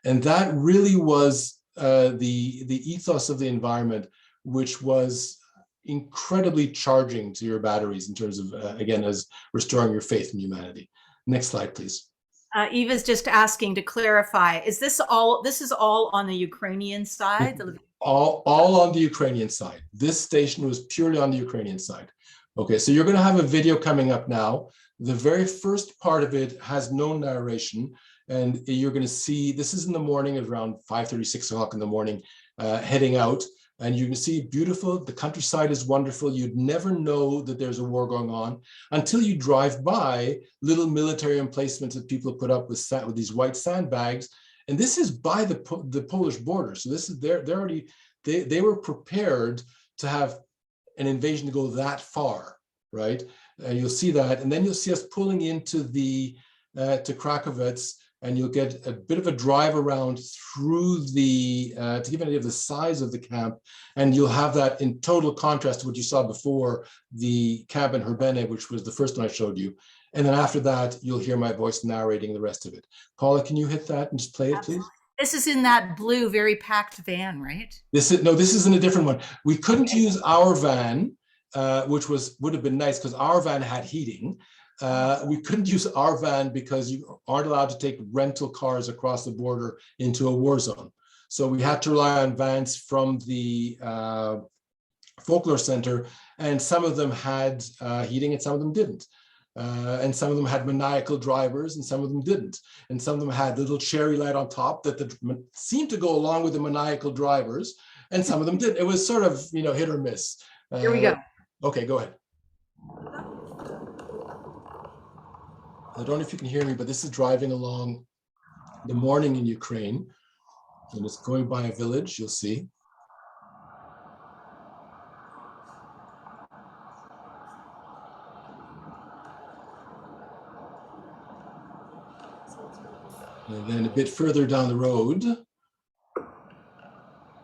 And that really was the ethos of the environment, which was incredibly charging to your batteries in terms of, again, as restoring your faith in humanity. Next slide, please. Eva's just asking to clarify, this is all on the Ukrainian side? All on the Ukrainian side. This station was purely on the Ukrainian side. Okay, so you're going to have a video coming up now The very first part of it has no narration, and you're going to see, this is in the morning at around 5:30, 6 o'clock in the morning, heading out, and you can see beautiful, the countryside is wonderful. You'd never know that there's a war going on until you drive by little military emplacements that people put up with these white sandbags. And this is by the Polish border. So this is, they're already, they were prepared to have an invasion to go that far, right? You'll see that, and then you'll see us pulling into the to Krakowicz, and you'll get a bit of a drive around through the to give an idea of the size of the camp, and you'll have that in total contrast to what you saw before, the camp in Herbene, which was the first one I showed you. And then after that, you'll hear my voice narrating the rest of it. Paula, can you hit that and just play it, please? This is in that blue, very packed van, right? This is in a different one. We couldn't use our van, which would have been nice because our van had heating. We couldn't use our van because you aren't allowed to take rental cars across the border into a war zone. So we had to rely on vans from the folklore center, and some of them had heating and some of them didn't. And some of them had maniacal drivers and some of them didn't. And some of them had little cherry light on top that seemed to go along with the maniacal drivers, and some of them didn't. It was sort of, hit or miss. Here we go. Okay, go ahead. I don't know if you can hear me, but this is driving along the morning in Ukraine, and it's going by a village, you'll see. And then a bit further down the road,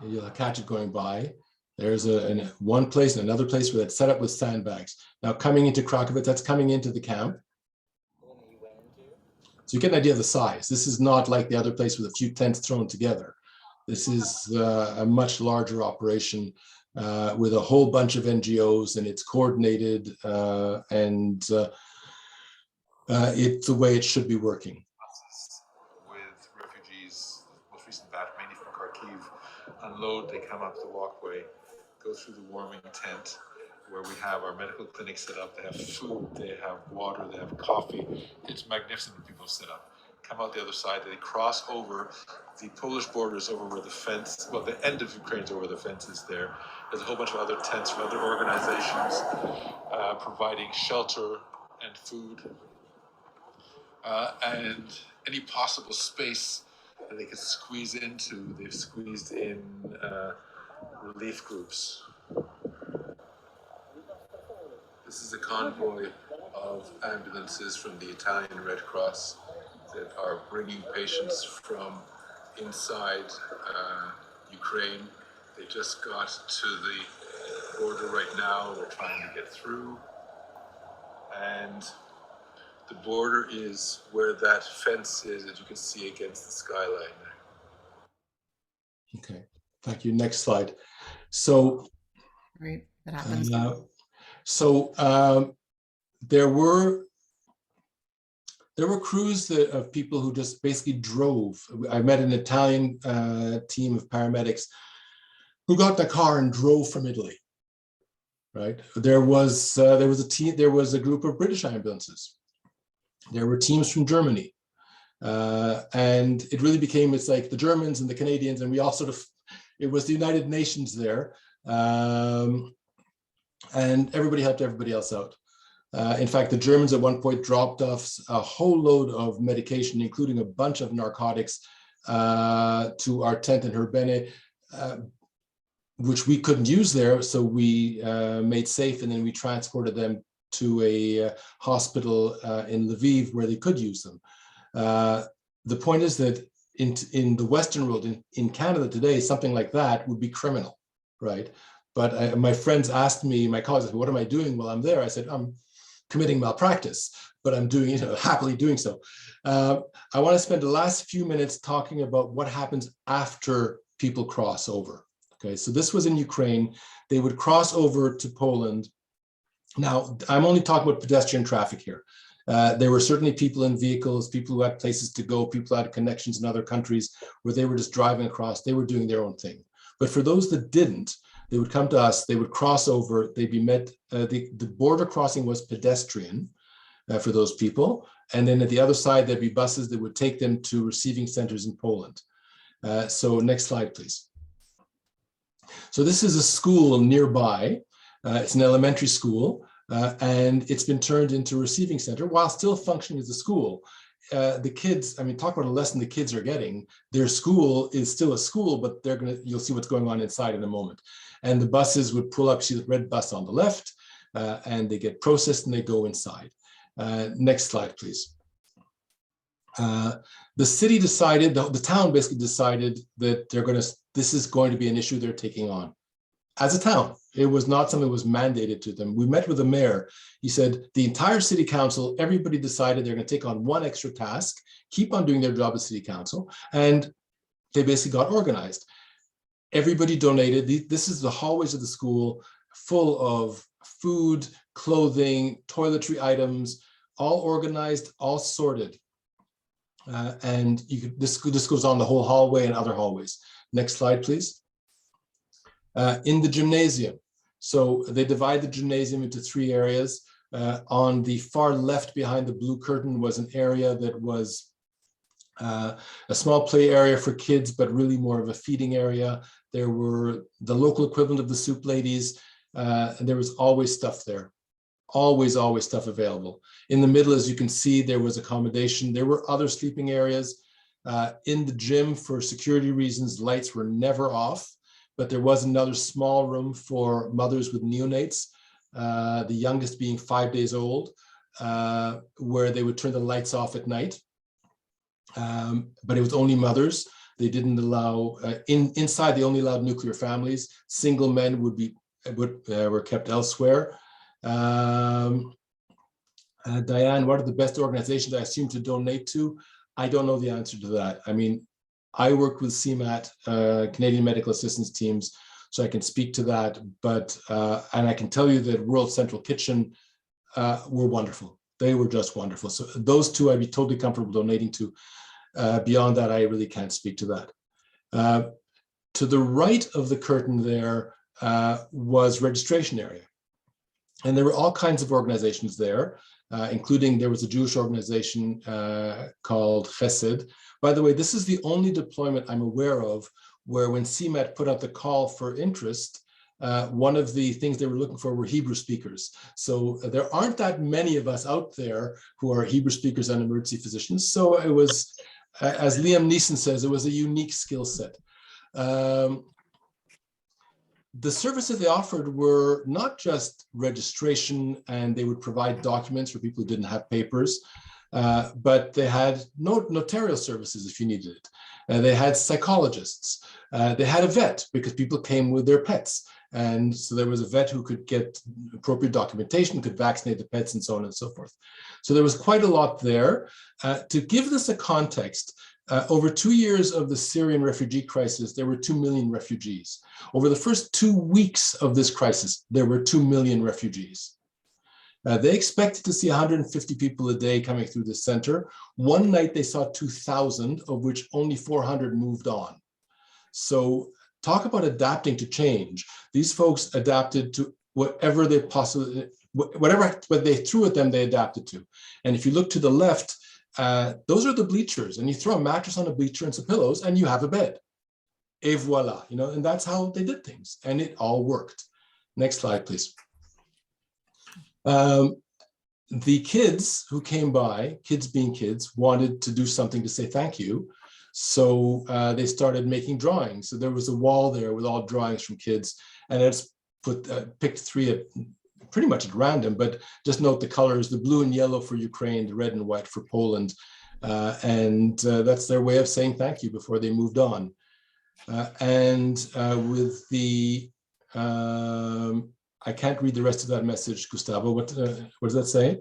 you'll catch it going by. There's one place and another place where it's set up with sandbags. Now coming into Krakowicz, that's coming into the camp. So you get an idea of the size. This is not like the other place with a few tents thrown together. This is a much larger operation with a whole bunch of NGOs, and it's coordinated, and it's the way it should be working. With refugees, most recent batch, mainly from Kharkiv, unload, they come up the walkway, go through the warming tent, where we have our medical clinic set up. They have food, they have water, they have coffee. It's magnificent when people set up. Come out the other side, they cross over the Polish borders, over where the fence, well, the end of Ukraine is over where the fence is there. There's a whole bunch of other tents from other organizations providing shelter and food. And any possible space that they could squeeze into, they've squeezed in relief groups. This is a convoy of ambulances from the Italian Red Cross that are bringing patients from inside Ukraine. They just got to the border right now. They're trying to get through. And the border is where that fence is, as you can see against the skyline there. Okay, thank you. Next slide. So, Right, that happens. There were crews of people who just basically drove. I met an Italian team of paramedics who got in a car and drove from Italy. Right. There was a group of British ambulances. There were teams from Germany, and it really became, it's like the Germans and the Canadians, and we all sort of, it was the United Nations there. And everybody helped everybody else out. In fact, the Germans at one point dropped off a whole load of medication, including a bunch of narcotics, to our tent in Herbene, which we couldn't use there. So we made safe, and then we transported them to a hospital in Lviv where they could use them. The point is that in the Western world, in Canada today, something like that would be criminal, right? But my friends asked me, my colleagues asked me, what am I doing while I'm there? I said, I'm committing malpractice, but I'm doing, happily doing so. I want to spend the last few minutes talking about what happens after people cross over. Okay, so this was in Ukraine. They would cross over to Poland. Now, I'm only talking about pedestrian traffic here. There were certainly people in vehicles, people who had places to go, people who had connections in other countries where they were just driving across, they were doing their own thing. But for those that didn't, they would come to us, they would cross over, they'd be met, the border crossing was pedestrian. for those people. And then at the other side, there'd be buses that would take them to receiving centers in Poland. So next slide, please. So this is a school nearby. It's an elementary school, and it's been turned into a receiving center while still functioning as a school. The kids, I mean, talk about a lesson the kids are getting. Their school is still a school, but you'll see what's going on inside in a moment. And the buses would pull up, see the red bus on the left, and they get processed and they go inside. Next slide, please. The city decided, the town basically decided that this is going to be an issue they're taking on. As a town, it was not something that was mandated to them. We met with the mayor. He said the entire city council, everybody decided they're going to take on one extra task, keep on doing their job as city council, and they basically got organized. Everybody donated. This is the hallways of the school, full of food, clothing, toiletry items, all organized, all sorted. And this goes on the whole hallway and other hallways. Next slide, please. In the gymnasium. So they divide the gymnasium into 3 areas. On the far left behind the blue curtain was an area that was a small play area for kids, but really more of a feeding area. There were the local equivalent of the soup ladies, and there was always stuff there. Always stuff available. In the middle, as you can see, there was accommodation. There were other sleeping areas. In the gym, for security reasons, lights were never off. But there was another small room for mothers with neonates, the youngest being 5 days old, where they would turn the lights off at night. But it was only mothers. They didn't allow, inside they only allowed nuclear families. Single men were kept elsewhere. Diane, what are the best organizations I assume to donate to? I don't know the answer to that. I mean, I work with CMAT, Canadian Medical Assistance Teams, so I can speak to that. But and I can tell you that World Central Kitchen were wonderful. They were just wonderful. So those two I'd be totally comfortable donating to. Beyond that, I really can't speak to that. To the right of the curtain there was registration area. And there were all kinds of organizations there, including there was a Jewish organization called Chesed. By the way, this is the only deployment I'm aware of where when CMAT put out the call for interest, one of the things they were looking for were Hebrew speakers. So there aren't that many of us out there who are Hebrew speakers and emergency physicians. So it was, as Liam Neeson says, it was a unique skill set. The services they offered were not just registration, and they would provide documents for people who didn't have papers, but they had notarial services if you needed it. They had psychologists. They had a vet because people came with their pets. And so there was a vet who could get appropriate documentation, could vaccinate the pets and so on and so forth. So there was quite a lot there. To give this a context, over 2 years of the Syrian refugee crisis, there were 2 million refugees. Over the first 2 weeks of this crisis, there were 2 million refugees. They expected to see 150 people a day coming through the center. One night they saw 2,000, of which only 400 moved on. So talk about adapting to change. These folks adapted to whatever they possibly, whatever they threw at them, they adapted to. And if you look to the left, those are the bleachers, and you throw a mattress on a bleacher and some pillows and you have a bed. Et voila, you know, and that's how they did things, and it all worked. Next slide, please. The kids who came by, kids being kids, wanted to do something to say thank you. So they started making drawings. So there was a wall there with all drawings from kids, and I just picked 3 pretty much at random, but just note the colors: the blue and yellow for Ukraine, the red and white for Poland. And that's their way of saying thank you before they moved on. With the, I can't read the rest of that message, Gustavo. What does that say?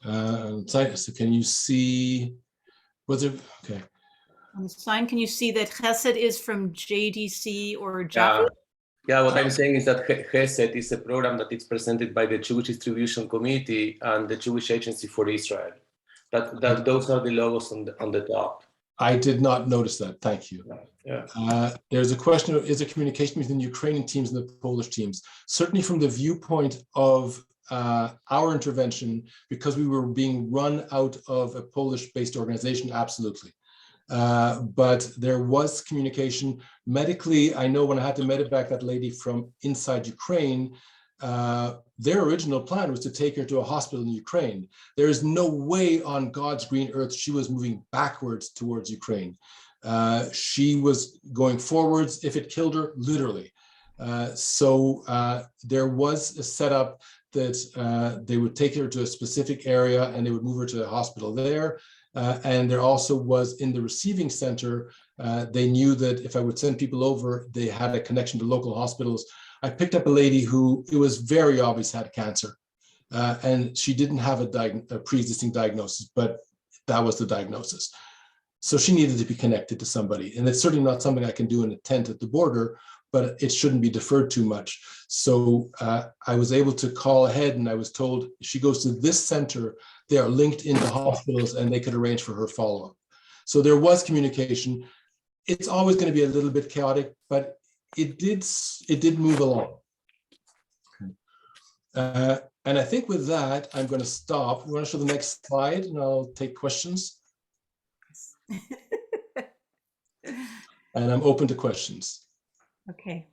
So can you see, was it, okay. On the sign, can you see that Chesed is from JDC or Jaffa? Yeah, what I'm saying is that Chesed is a program that is presented by the Jewish Distribution Committee and the Jewish Agency for Israel. That those are the logos on the top. I did not notice that. Thank you. Yeah. There's a question of, is there communication between the Ukrainian teams and the Polish teams? Certainly from the viewpoint of our intervention because we were being run out of a Polish-based organization? Absolutely. But there was communication. Medically, I know when I had to medevac that lady from inside Ukraine, their original plan was to take her to a hospital in Ukraine. There is no way on God's green earth she was moving backwards towards Ukraine. She was going forwards if it killed her, literally. So there was a setup that they would take her to a specific area and they would move her to a hospital there. And there also was in the receiving center, they knew that if I would send people over, they had a connection to local hospitals. I picked up a lady who it was very obvious had cancer, and she didn't have a pre-existing diagnosis, but that was the diagnosis. So she needed to be connected to somebody. And it's certainly not something I can do in a tent at the border, but it shouldn't be deferred too much. So I was able to call ahead and I was told she goes to this center, they are linked into hospitals and they could arrange for her follow-up. So there was communication. It's always going to be a little bit chaotic, but it did move along. And I think with that, I'm going to stop. You want to show the next slide and I'll take questions. And I'm open to questions. Okay.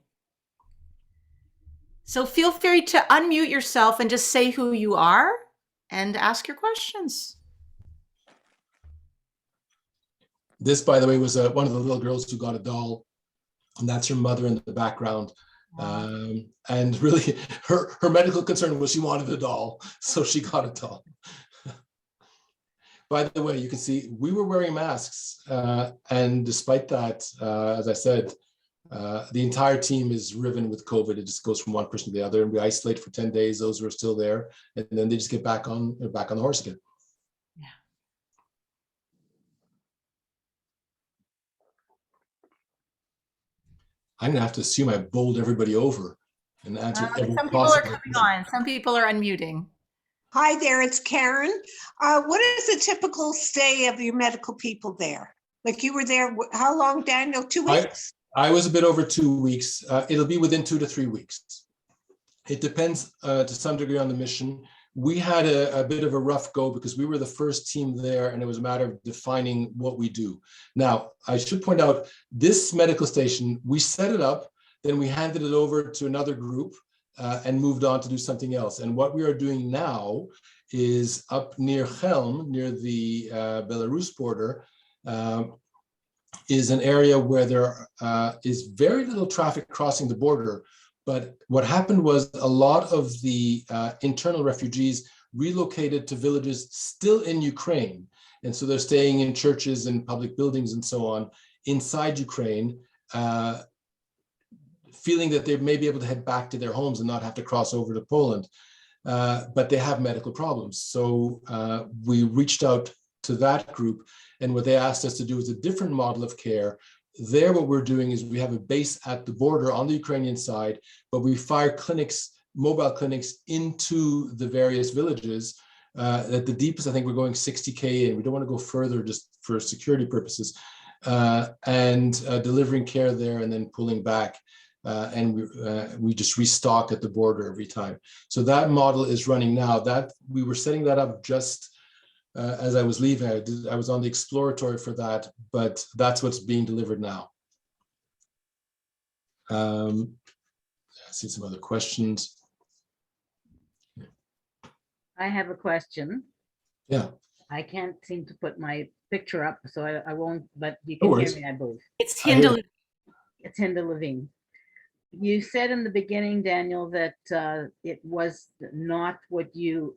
So feel free to unmute yourself and just say who you are and ask your questions. This, by the way, was one of the little girls who got a doll, and that's her mother in the background. And really, her medical concern was she wanted a doll, so she got a doll. By the way, you can see we were wearing masks, and despite that, as I said, the entire team is riven with COVID. It just goes from one person to the other, and we isolate for 10 days. Those who are still there, and then they just get back on the horse again. Yeah. I'm gonna have to assume I bowled everybody over and answered every some people are coming on. Some people are unmuting. Hi there, it's Karen. What is the typical stay of your medical people there? Like you were there, how long, Daniel? 2 weeks? I was a bit over 2 weeks. It'll be within 2 to 3 weeks. It depends to some degree on the mission. We had a bit of a rough go because we were the first team there and it was a matter of defining what we do. Now, I should point out this medical station, we set it up, then we handed it over to another group and moved on to do something else. And what we are doing now is up near Chelm, near the Belarus border, is an area where there is very little traffic crossing the border. But what happened was a lot of the internal refugees relocated to villages still in Ukraine. And so they're staying in churches and public buildings and so on inside Ukraine, feeling that they may be able to head back to their homes and not have to cross over to Poland. But they have medical problems. So we reached out to that group, and what they asked us to do is a different model of care. There, what we're doing is we have a base at the border on the Ukrainian side, but we fire clinics, mobile clinics into the various villages. At the deepest, I think we're going 60K in. We don't want to go further just for security purposes, and delivering care there and then pulling back. And we just restock at the border every time. So that model is running now. That we were setting that up just as I was leaving. I was on the exploratory for that, but that's what's being delivered now. I see some other questions. I have a question. Yeah. I can't seem to put my picture up, so I won't, but you can hear me, I believe. It's Hinda. It's Hinda Levine. You said in the beginning, Daniel, that it was not what you,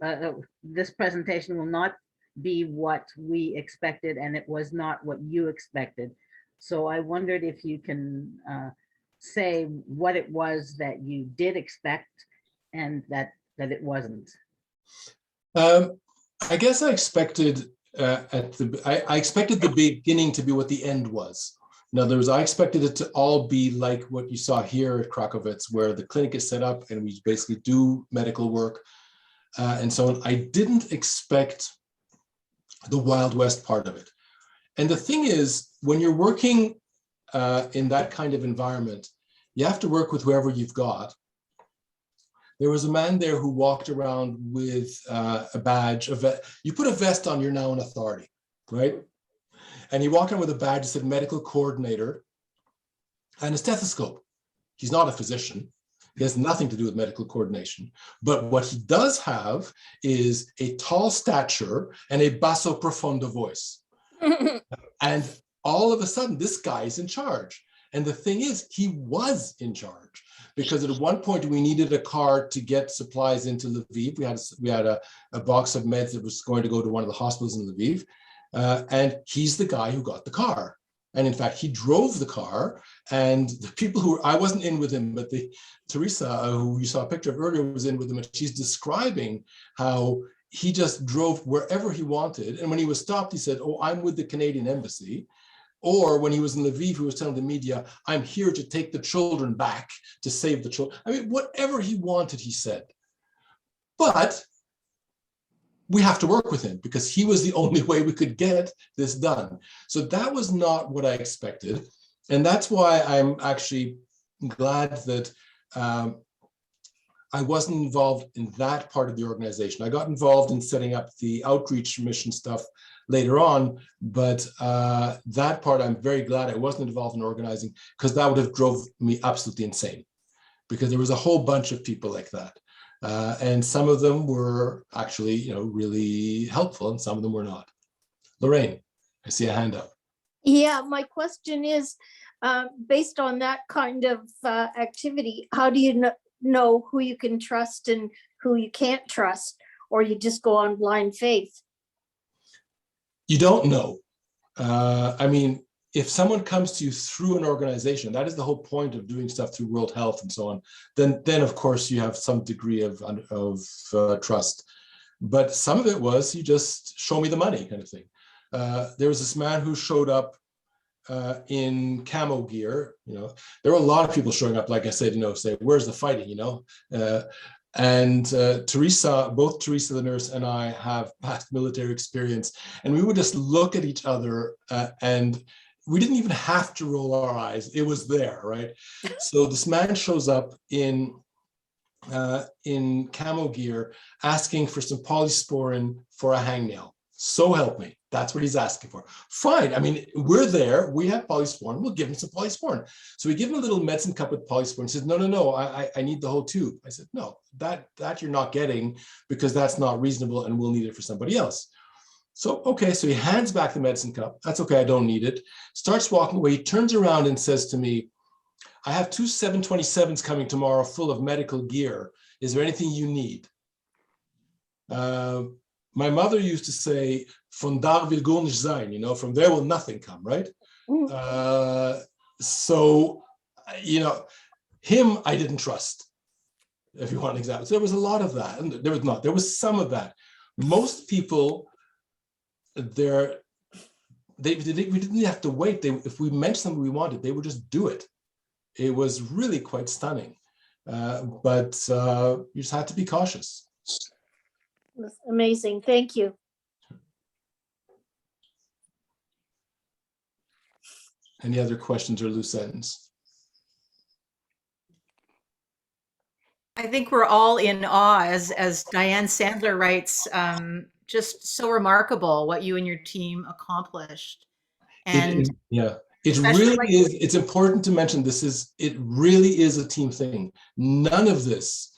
this presentation will not be what we expected, and it was not what you expected. So I wondered if you can say what it was that you did expect and that it wasn't. I guess I expected I expected the beginning to be what the end was. In other words, I expected it to all be like what you saw here at Krakowitz, where the clinic is set up and we basically do medical work and so on. I didn't expect the Wild West part of it. And the thing is, when you're working in that kind of environment, you have to work with whoever you've got. There was a man there who walked around with a badge. You put a vest on, you're now an authority, right? And he walked around with a badge that said medical coordinator and a stethoscope. He's not a physician. He has nothing to do with medical coordination. But what he does have is a tall stature and a basso profondo voice. And all of a sudden, this guy is in charge. And the thing is, he was in charge, because at one point we needed a car to get supplies into Lviv. We had a box of meds that was going to go to one of the hospitals in Lviv. And he's the guy who got the car. And in fact, he drove the car, and the people who I wasn't in with him, but Teresa, who you saw a picture of earlier, was in with him, and she's describing how he just drove wherever he wanted. And when he was stopped, he said, "Oh, I'm with the Canadian embassy." Or when he was in Lviv, he was telling the media, "I'm here to take the children back, to save the children." I mean, whatever he wanted, he said. But we have to work with him, because he was the only way we could get this done. So that was not what I expected. And that's why I'm actually glad that I wasn't involved in that part of the organization. I got involved in setting up the outreach mission stuff later on, but that part I'm very glad I wasn't involved in organizing, because that would have drove me absolutely insane, because there was a whole bunch of people like that. And some of them were actually, really helpful, and some of them were not. Lorraine, I see a hand up. Yeah, my question is, based on that kind of activity, how do you know who you can trust and who you can't trust, or you just go on blind faith? You don't know. I mean, if someone comes to you through an organization, that is the whole point of doing stuff through World Health and so on, then of course you have some degree of trust. But some of it was, you just show me the money kind of thing. There was this man who showed up in camo gear. There were a lot of people showing up, like I said, say, "Where's the fighting?" And Teresa, both Teresa the nurse and I have past military experience, and we would just look at each other and we didn't even have to roll our eyes. It was there, right? So this man shows up in camo gear, asking for some polysporin for a hangnail. So help me. That's what he's asking for. Fine. I mean, we're there. We have polysporin. We'll give him some polysporin. So we give him a little medicine cup with polysporin. He says, no, I need the whole tube. I said, no, that you're not getting, because that's not reasonable, and we'll need it for somebody else. So, okay, so he hands back the medicine cup. That's okay, I don't need it. Starts walking away. He turns around and says to me, "I have 2 727s coming tomorrow full of medical gear. Is there anything you need?" My mother used to say, "Von da will gar nicht sein," from there will nothing come, right? So, him I didn't trust, if you want an example. So there was a lot of that, and there was some of that. Most people, we didn't have to wait. If we mentioned something we wanted, they would just do it. It was really quite stunning, but you just had to be cautious. That's amazing. Thank you. Any other questions or loose ends? I think we're all in awe, as Diane Sandler writes, just so remarkable what you and your team accomplished. And it really is. It's important to mention it really is a team thing. None of this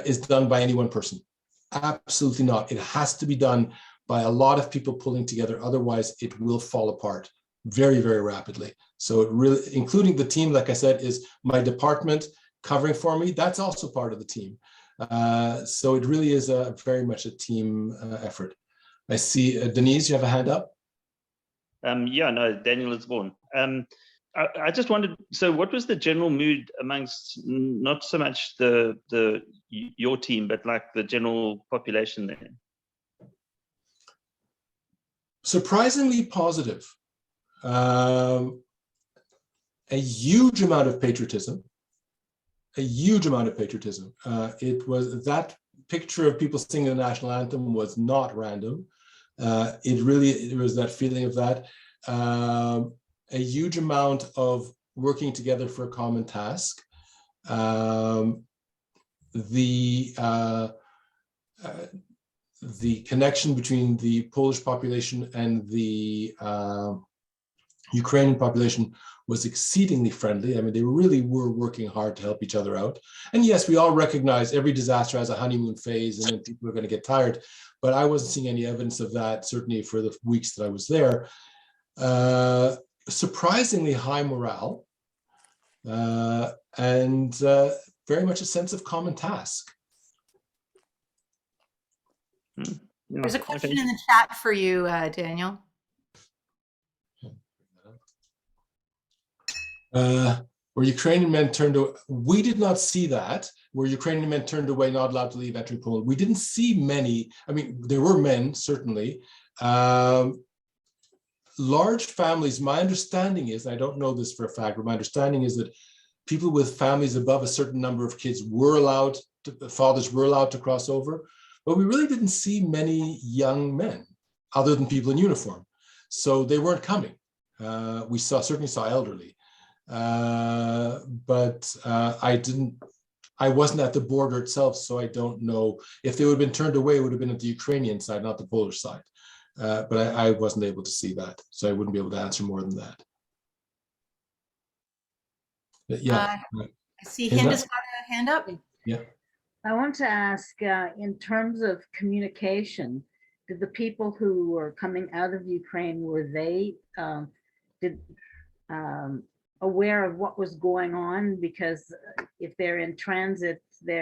is done by any one person. Absolutely not. It has to be done by a lot of people pulling together. Otherwise, it will fall apart very, very rapidly. So it really, including the team, like I said, is my department covering for me. That's also part of the team. So it really is very much a team effort. I see Denise, you have a hand up? Daniel is born. I just wondered, so what was the general mood amongst not so much your team, but like the general population there? Surprisingly positive. A huge amount of patriotism. It was that picture of people singing the national anthem was not random. It was that feeling of that. A huge amount of working together for a common task. the connection between the Polish population and the Ukrainian population was exceedingly friendly. I mean, they really were working hard to help each other out. And yes, we all recognize every disaster has a honeymoon phase and then people are going to get tired, but I wasn't seeing any evidence of that, certainly for the weeks that I was there. Surprisingly high morale and very much a sense of common task. There's a question in the chat for you, Daniel. Were Ukrainian men turned away? We did not see that. Were Ukrainian men turned away, not allowed to leave entering Poland? We didn't see many. I mean, there were men, certainly. Large families, my understanding is, I don't know this for a fact, but my understanding is that people with families above a certain number of kids were allowed, fathers were allowed to cross over, but we really didn't see many young men other than people in uniform. So they weren't coming. We certainly saw elderly. But I wasn't at the border itself, so I don't know. If they would have been turned away, it would have been at the Ukrainian side, not the Polish side. But I wasn't able to see that, so I wouldn't be able to answer more than that. But yeah. I see Hinda's got a hand up. Yeah. I want to ask, in terms of communication, did the people who were coming out of Ukraine, were they aware of what was going on? Because if they're in transit, they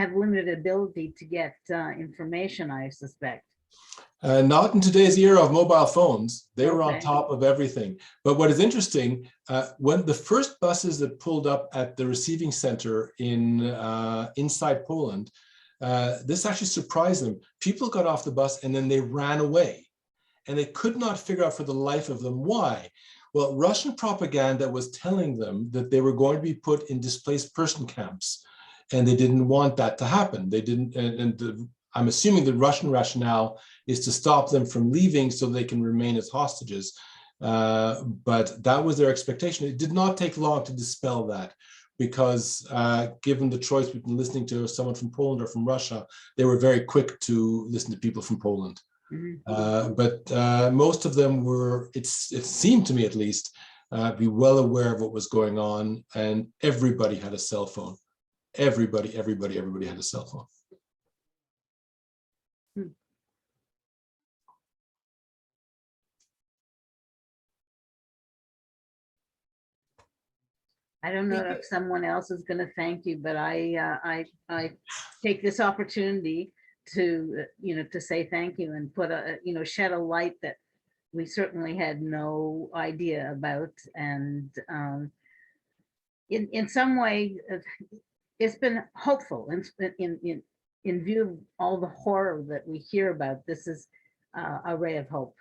have limited ability to get information, I suspect. Not in today's era of mobile phones. They were on top of everything. But what is interesting, when the first buses that pulled up at the receiving center inside Poland, this actually surprised them. People got off the bus and then they ran away. And they could not figure out for the life of them why. Well, Russian propaganda was telling them that they were going to be put in displaced person camps, and they didn't want that to happen. They didn't, I'm assuming the Russian rationale is to stop them from leaving so they can remain as hostages. But that was their expectation. It did not take long to dispel that, because given the choice between listening to someone from Poland or from Russia, they were very quick to listen to people from Poland. But most of them were, it seemed to me at least, be well aware of what was going on, and everybody had a cell phone. Everybody had a cell phone. I don't know if someone else is going to thank you, but I take this opportunity to to say thank you and put a shed a light that we certainly had no idea about, and in some way it's been hopeful in view of all the horror that we hear about. This is a ray of hope,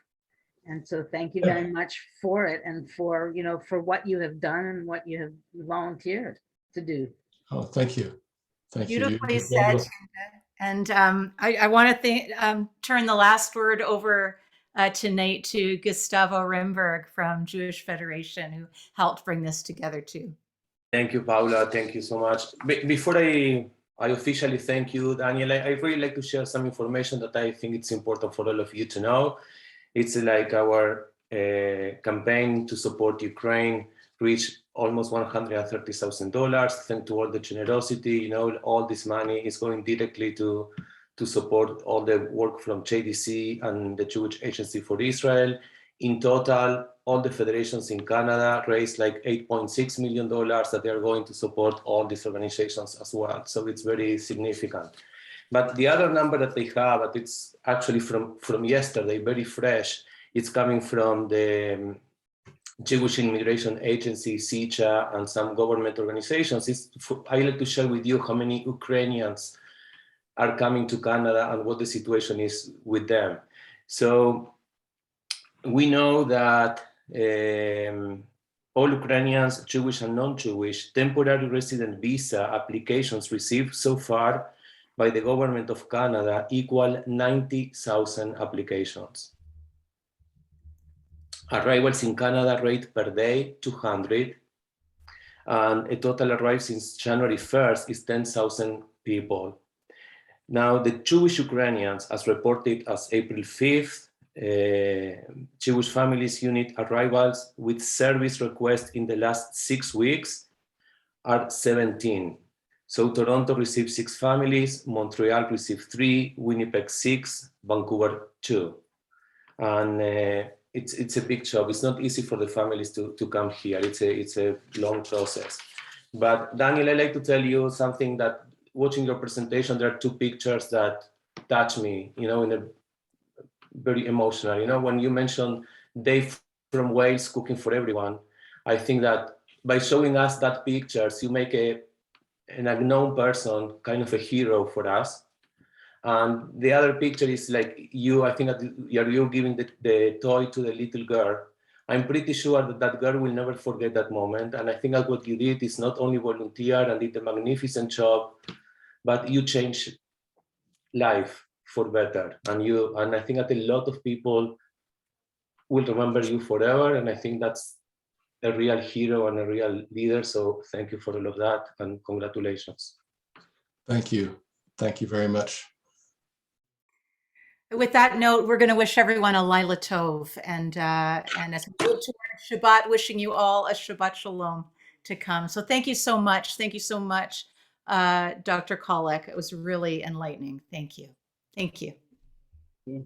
and so thank you very much for it, and for for what you have done and what you have volunteered to do. Oh, thank you. Thank you. Beautifully said. And I want to turn the last word over tonight to Gustavo Rimberg from Jewish Federation, who helped bring this together too. Thank you, Paula. Thank you so much. Before I officially thank you, Daniel, I really like to share some information that I think it's important for all of you to know. It's like our campaign to support Ukraine reached almost $130,000, thanks to all the generosity. All this money is going directly to support all the work from JDC and the Jewish Agency for Israel. In total, all the federations in Canada raised like $8.6 million that they are going to support all these organizations as well. So it's very significant. But the other number that they have, but it's actually from yesterday, very fresh, it's coming from the Jewish Immigration Agency, SICHA, and some government organizations. I like to share with you how many Ukrainians are coming to Canada and what the situation is with them. So we know that all Ukrainians, Jewish and non-Jewish, temporary resident visa applications received so far by the government of Canada equal 90,000 applications. Arrivals in Canada rate per day, 200. And a total arrived since January 1st is 10,000 people. Now, the Jewish Ukrainians, as reported as April 5th, Jewish Families Unit arrivals with service requests in the last 6 weeks are 17. So Toronto received 6 families, Montreal received 3, Winnipeg 6, Vancouver 2. And it's a big job. It's not easy for the families to come here. It's a long process. But Daniel, I'd like to tell you something that watching your presentation, there are 2 pictures that touch me, in a very emotional. When you mentioned Dave from Wales cooking for everyone, I think that by showing us that pictures, you make an unknown person kind of a hero for us. And the other picture is like you, I think that you're giving the toy to the little girl. I'm pretty sure that girl will never forget that moment. And I think that what you did is not only volunteer and did a magnificent job, but you changed life for better. And I think that a lot of people will remember you forever. And I think that's a real hero and a real leader. So thank you for all of that and congratulations. Thank you. Thank you very much. With that note, we're going to wish everyone a Laila Tov, and as we go to our Shabbat, wishing you all a Shabbat Shalom to come. So thank you so much. Thank you so much, Dr. Kollek. It was really enlightening. Thank you. Thank you. Yeah.